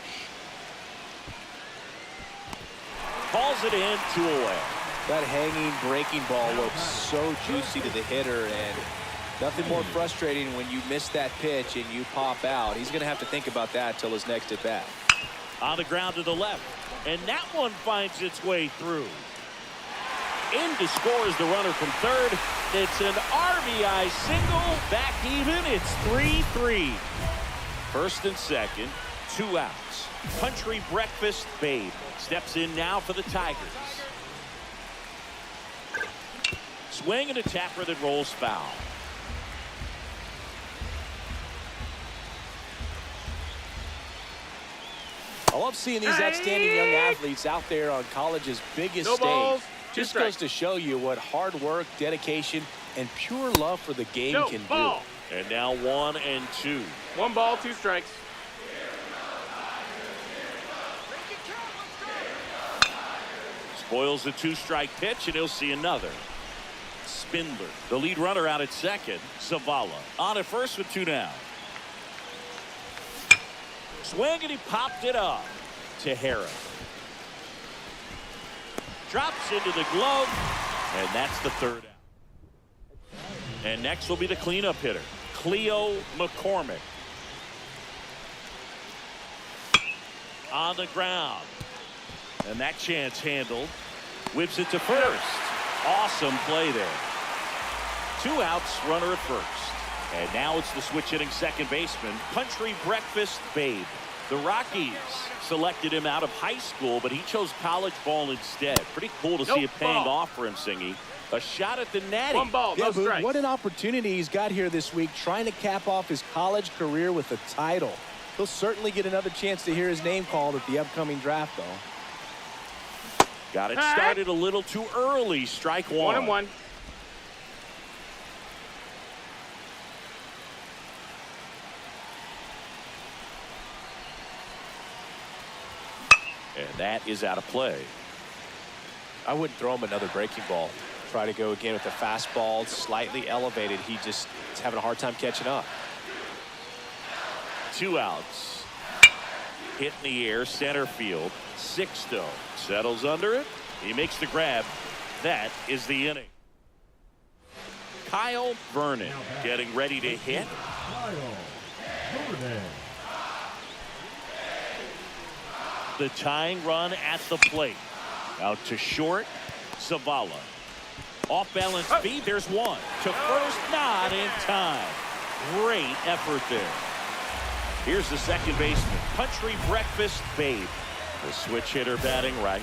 Calls it in, 2 away.
That hanging breaking ball looks so juicy to the hitter, and nothing more frustrating when you miss that pitch and you pop out. He's going to have to think about that till his next at bat.
On the ground to the left, and that one finds its way through. In to score is the runner from third. It's an RBI single. Back even. It's 3-3. First and second, 2 outs. Country Breakfast Babe steps in now for the Tigers. swing and a tapper that rolls foul.
I love seeing these outstanding young athletes out there on college's biggest stage. Just goes to show you what hard work, dedication, and pure love for the game can do.
And now 1 and 2.
1 ball, 2 strikes.
Spoils the 2-strike pitch, and he'll see another. Spindler, the lead runner, out at second. Zavala on at first with 2 down. Swing, and he popped it up to Harris. Drops into the glove, and that's the 3rd out. And next will be the cleanup hitter, Cleo McCormick. On the ground. And that chance handled. Whips it to first. Awesome play there. 2 outs, runner at first. And now it's the switch hitting second baseman, Country Breakfast Babe. The Rockies selected him out of high school, but he chose college ball instead. Pretty cool to see it paying off for him, Singy. A shot at the natty.
1 ball, no strikes.
What an opportunity he's got here this week, trying to cap off his college career with a title. He'll certainly get another chance to hear his name called at the upcoming draft, though.
Got it started a little too early. Strike 1.
1 and 1.
And that is out of play.
I wouldn't throw him another breaking ball. Try to go again with the fastball, slightly elevated. He just is having a hard time catching up.
2 outs. Hit in the air, center field. Sixto settles under it. He makes the grab. That is the inning. Kyle Vernon getting ready to hit. The tying run at the plate. Out to short. Zavala. Off balance feed. There's 1. To first, not in time. Great effort there. Here's the second baseman, Country Breakfast Babe. The switch hitter batting right.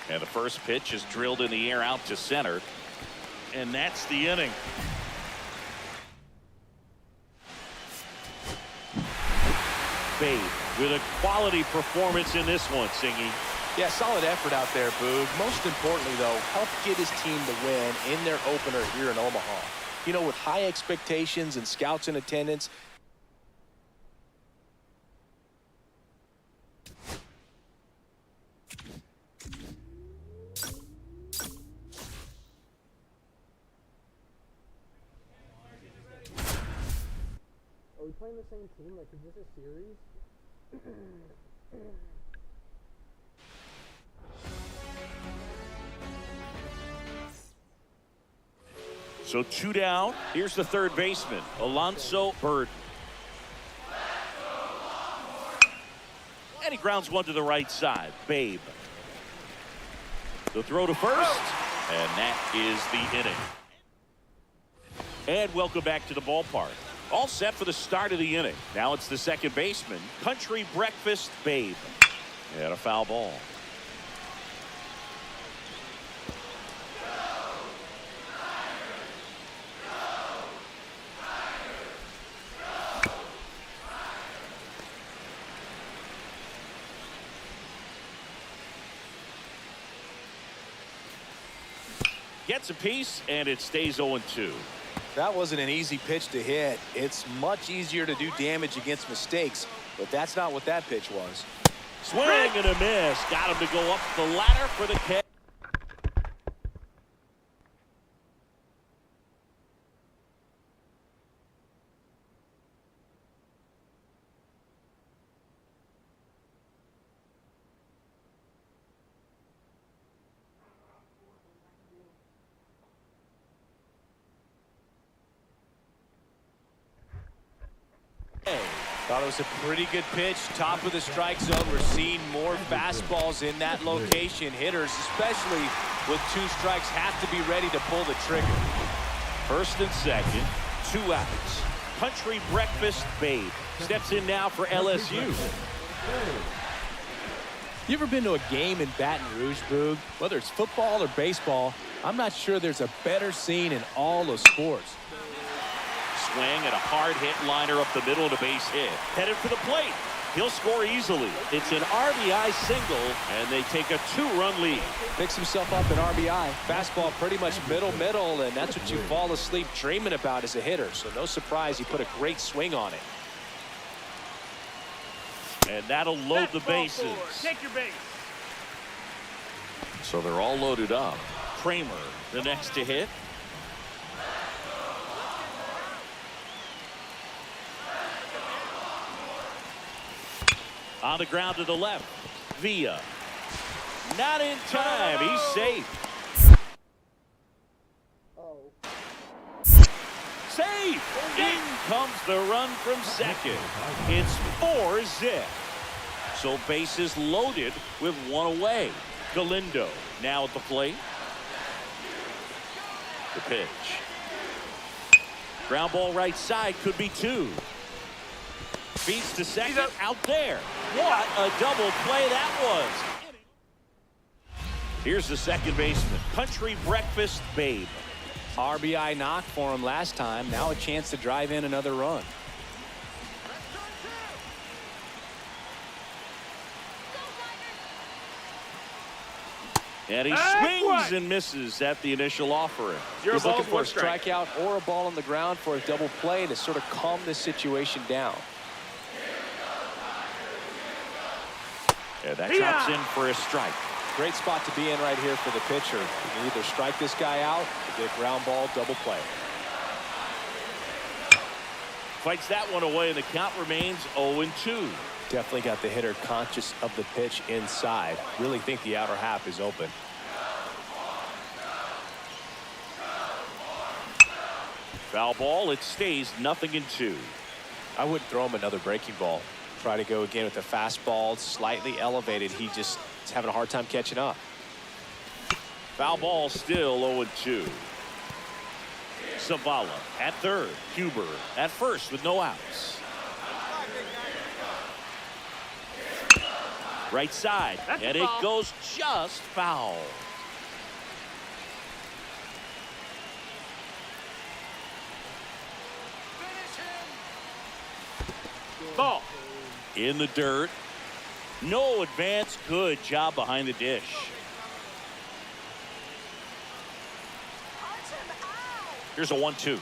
And the first pitch is drilled in the air out to center. And that's the inning. Babe with a quality performance in this one, Singy.
Yeah, solid effort out there, Boog. Most importantly, though, helped get his team the win in their opener here in Omaha. You know, with high expectations and scouts in attendance,
Are we playing the same team? Like, is this a series?
So 2 down. Here's the third baseman, Alonso Bird. And he grounds 1 to the right side. Babe. The throw to first. And that is the inning. And welcome back to the ballpark. All set for the start of the inning. Now it's the second baseman, Country Breakfast Babe. And a foul ball. Gets a piece, and it stays 0-2.
that wasn't an easy pitch to hit. It's much easier to do damage against mistakes, but that's not what that pitch was.
Swing and a miss. Got him to go up the ladder for the catch.
Thought it was a pretty good pitch. Top of the strike zone. We're seeing more fastballs in that location. Hitters, especially with 2 strikes, have to be ready to pull the trigger.
First and second, 2 outs. Country Breakfast Babe steps in now for LSU.
You ever been to a game in Baton Rouge, Boog? Whether it's football or baseball, I'm not sure there's a better scene in all of sports.
Swing and a hard hit liner up the middle and a base hit. Headed for the plate. He'll score easily. It's an RBI single, and they take a 2-run lead.
Picks himself up an RBI. Fastball pretty much middle, and that's what you fall asleep dreaming about as a hitter. So no surprise he put a great swing on it.
And that'll load the bases.
Take your base.
So they're all loaded up. Kramer, the next to hit. On the ground to the left. Villa. Not in time. He's safe. Safe. In comes the run from second. It's 4-zip. So bases loaded with one away. Galindo now at the plate. The pitch. Ground ball right side, could be 2. Feeds to second, out there. What a double play that was. Here's the second baseman, Country Breakfast Babe.
RBI knock for him last time. Now a chance to drive in another run.
And he swings and misses at the initial offering.
He's looking for a strikeout or a ball on the ground for a double play to sort of calm this situation down.
Yeah, that drops in for a strike.
Great spot to be in right here for the pitcher. You can either strike this guy out or get ground ball, double play.
Fights that one away, and the count remains 0-2.
Definitely got the hitter conscious of the pitch inside. Really think the outer half is open.
Foul ball, it stays 0-2.
I wouldn't throw him another breaking ball. Try to go again with the fastball, slightly elevated. He just is having a hard time catching up.
Foul ball, still 0-2. Zavala at third. Huber at first with no outs. Right side, and it goes just foul. Ball. In the dirt. No advance. Good job behind the dish. Here's a 1-2.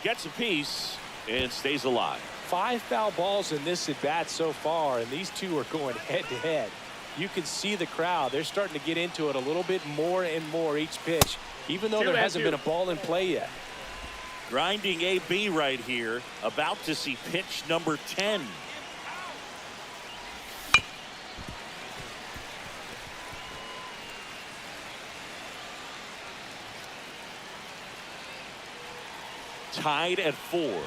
Gets a piece and stays alive.
5 foul balls in this at bat so far, and these two are going head to head. You can see the crowd. They're starting to get into it a little bit more and more each pitch, even though there hasn't been a ball in play yet.
Grinding AB right here, about to see pitch number 10. Tied at 4.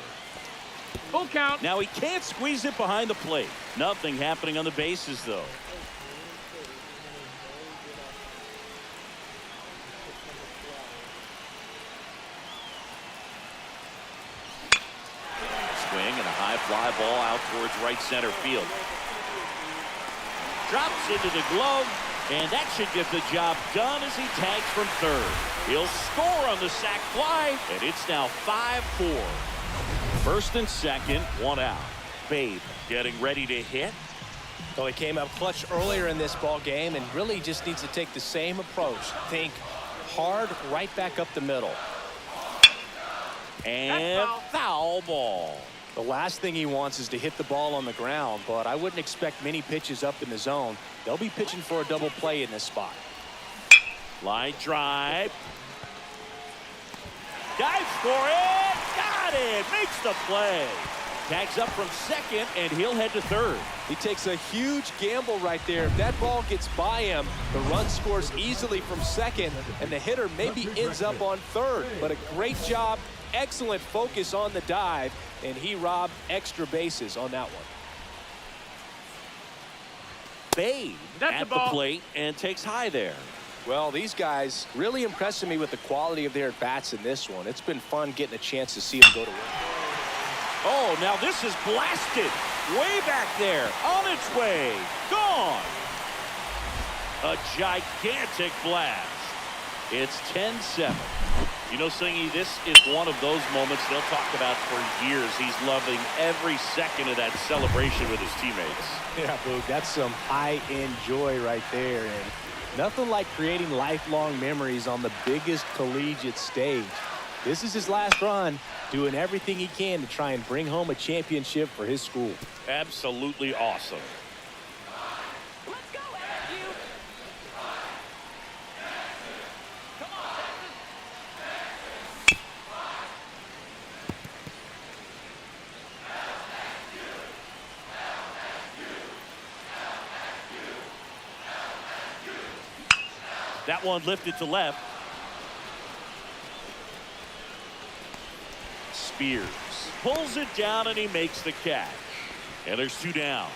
Full count.
Now he can't squeeze it behind the plate. Nothing happening on the bases, though. Swing and a high fly ball out towards right center field. Drops into the glove, and that should get the job done as he tags from third. He'll score on the sac fly, and it's now 5-4. First and second, 1 out. Babe getting ready to hit.
So he came up clutch earlier in this ball game and really just needs to take the same approach. Think hard right back up the middle.
And foul ball.
The last thing he wants is to hit the ball on the ground, but I wouldn't expect many pitches up in the zone. They'll be pitching for a double play in this spot.
Line drive. Dives for it. Got it. Makes the play. Tags up from second, and he'll head to third.
He takes a huge gamble right there. If that ball gets by him, the run scores easily from second, and the hitter maybe ends up on third. But a great job, excellent focus on the dive, and he robbed extra bases on that one.
Babe at the plate and takes high there.
Well, these guys really impressing me with the quality of their at-bats in this one. It's been fun getting a chance to see them go to work.
Oh, now this is blasted. Way back there. On its way. Gone. A gigantic blast. It's 10-7. You know, Singy, this is one of those moments they'll talk about for years. He's loving every second of that celebration with his teammates.
Yeah, Boog, that's some high-end joy right there. And nothing like creating lifelong memories on the biggest collegiate stage. This is his last run, doing everything he can to try and bring home a championship for his school.
Absolutely awesome. That one lifted to left. Spears pulls it down and he makes the catch. And there's 2 down.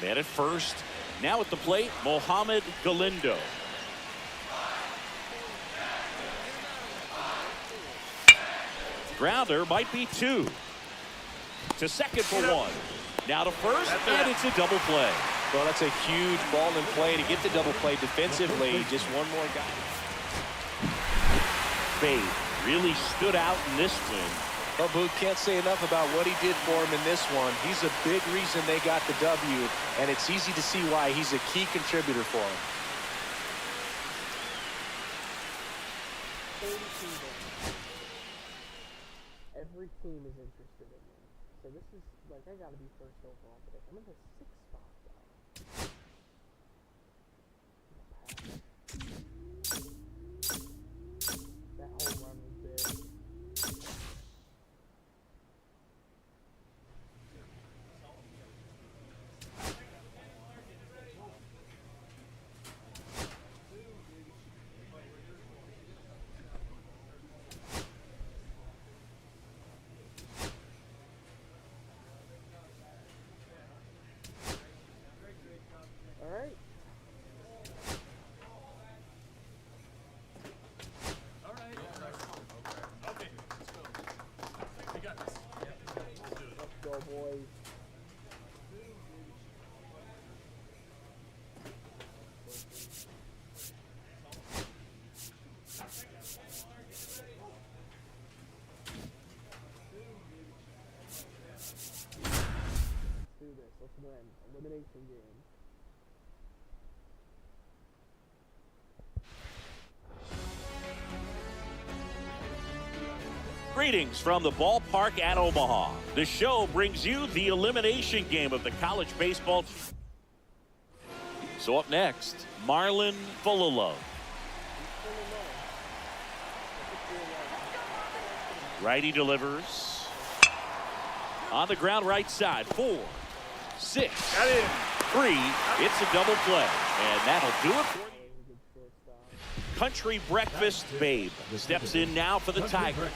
Man at first. Now at the plate, Mohamed Galindo. Grounder might be 2. To second for 1. Now to first, and it's a double play.
Well, that's a huge ball in play to get the double play defensively. Just one more guy.
Babe really stood out in this win.
Well, Boog can't say enough about what he did for him in this one. He's a big reason they got the W, and it's easy to see why he's a key contributor for him.
Every team is interested in me. So this is, like, I gotta be first overall pick. I'm in the 6th spot, though. That home run was big. Alright.
Okay, let's go. We got this.
Let's go, boys. Let's do this. Let's win. Elimination game.
Greetings from the ballpark at Omaha. The show brings you the elimination game of the college baseball. So up next, Marlon Fullalove. Righty delivers. On the ground right side. 4, 6, 3. It's a double play. And that'll do it for you. Country Breakfast Babe steps in now for the Tigers.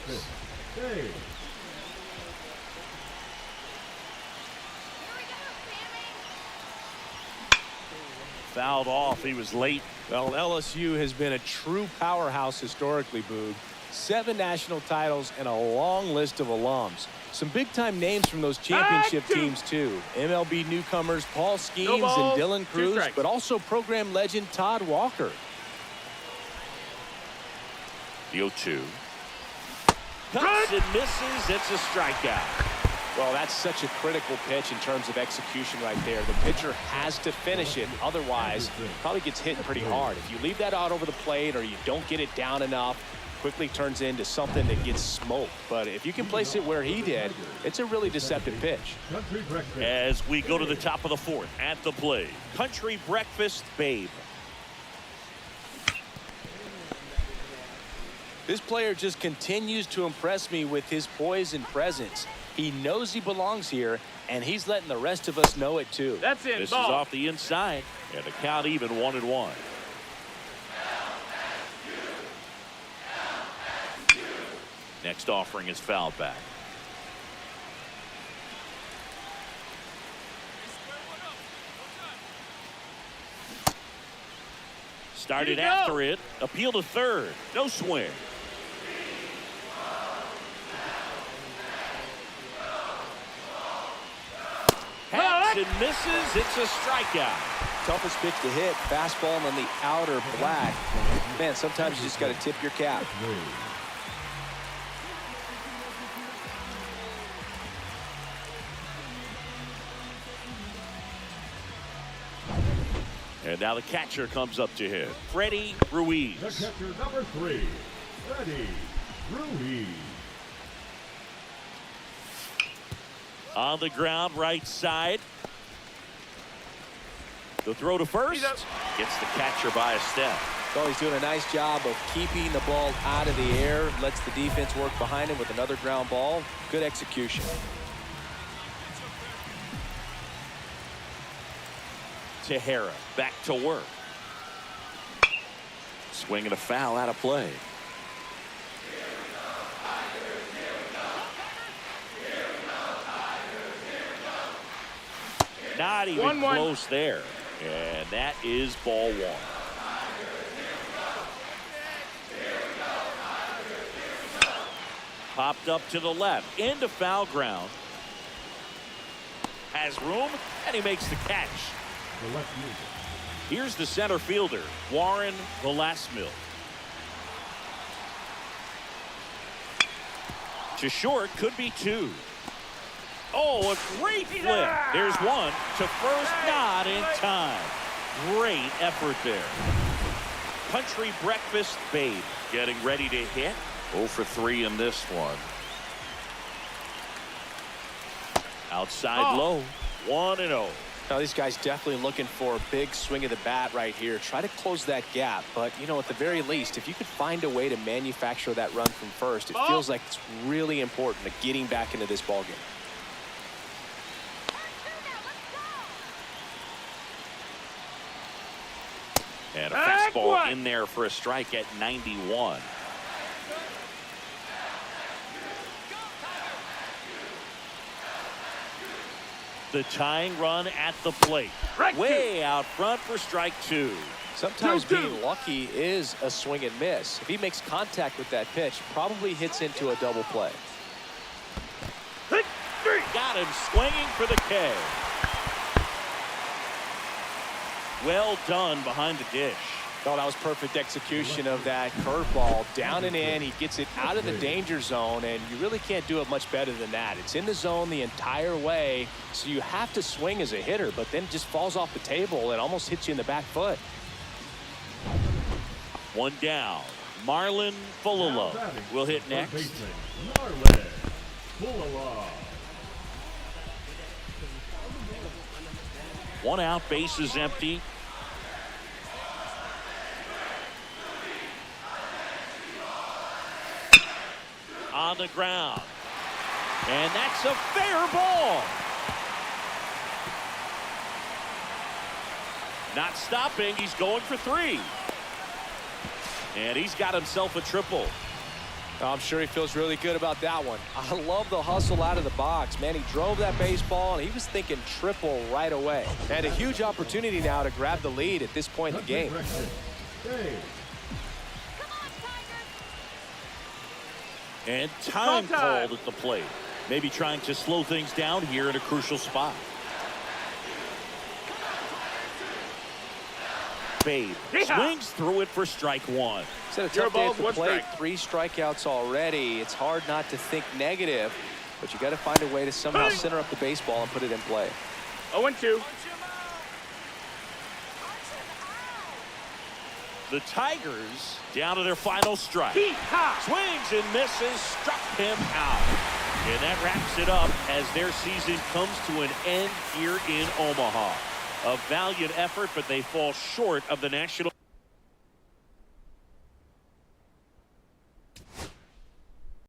Fouled off. He was late.
Well, LSU has been a true powerhouse historically, Boog. 7 national titles and a long list of alums. Some big-time names from those championship teams, too. MLB newcomers Paul Skeens and Dylan Cruz, but also program legend Todd Walker.
The 0-2. Cuts and misses. It's a strikeout.
Well, that's such a critical pitch in terms of execution right there. The pitcher has to finish it. Otherwise, probably gets hit pretty hard. If you leave that out over the plate or you don't get it down enough, quickly turns into something that gets smoked. But if you can place it where he did, it's a really deceptive pitch.
As we go to the top of the 4th, at the plate, Country Breakfast Babe.
This player just continues to impress me with his poise and presence. He knows he belongs here, and he's letting the rest of us know it too.
That's it. This is off the inside, and the count even 1-1. Next offering is fouled back. Started after it. Appeal to third. No swing. and misses. It's a strikeout.
Toughest pitch to hit, fastball on the outer black. Man, sometimes you just got to tip your cap.
And now the catcher comes up to him, Rtts.
The catcher, number 3, Rtts.
On the ground, right side. The throw to first. Gets the catcher by a step.
Well, he's doing a nice job of keeping the ball out of the air. Lets the defense work behind him with another ground ball. Good execution.
Tejera back to work. Swing and a foul out of play. Not even close there. And that is ball 1. Popped up to the left. Into foul ground. Has room, and he makes the catch. Here's the center fielder, Warren Velasmil. To short, could be 2. Oh, a great flip. There's 1 to first, not in time. Great effort there. Country breakfast, Babe, getting ready to hit. 0 for 3 in this one. Outside low, 1-0.
Now, these guys definitely looking for a big swing of the bat right here. Try to close that gap. But, you know, at the very least, if you could find a way to manufacture that run from first, it feels like it's really important to getting back into this ballgame.
And a fastball in there for a strike at 91. The tying run at the plate. Way out front for strike 2.
Sometimes being lucky is a swing and miss. If he makes contact with that pitch, probably hits into a double play.
Got him swinging for the K. Well done behind the dish.
Oh, that was perfect execution of that curveball. Down and in, he gets it out of the danger zone, and you really can't do it much better than that. It's in the zone the entire way, so you have to swing as a hitter, but then it just falls off the table and almost hits you in the back foot.
1 down. Marlon Fulala will hit next.
Marlon Fulala.
1 out, base is empty. On the ground. And that's a fair ball. Not stopping. He's going for 3. And he's got himself a triple.
I'm sure he feels really good about that one. I love the hustle out of the box. Man, he drove that baseball, and he was thinking triple right away. And a huge opportunity now to grab the lead at this point in the game.
And time called at the plate. Maybe trying to slow things down here in a crucial spot. Babe swings through it for strike 1.
It's a tough day at the plate. 3 strikeouts already. It's hard not to think negative, but you got to find a way to somehow center up the baseball and put it in play.
0-2.
The Tigers down to their final strike. Swings and misses, struck him out. And that wraps it up as their season comes to an end here in Omaha. A valiant effort, but they fall short of the national.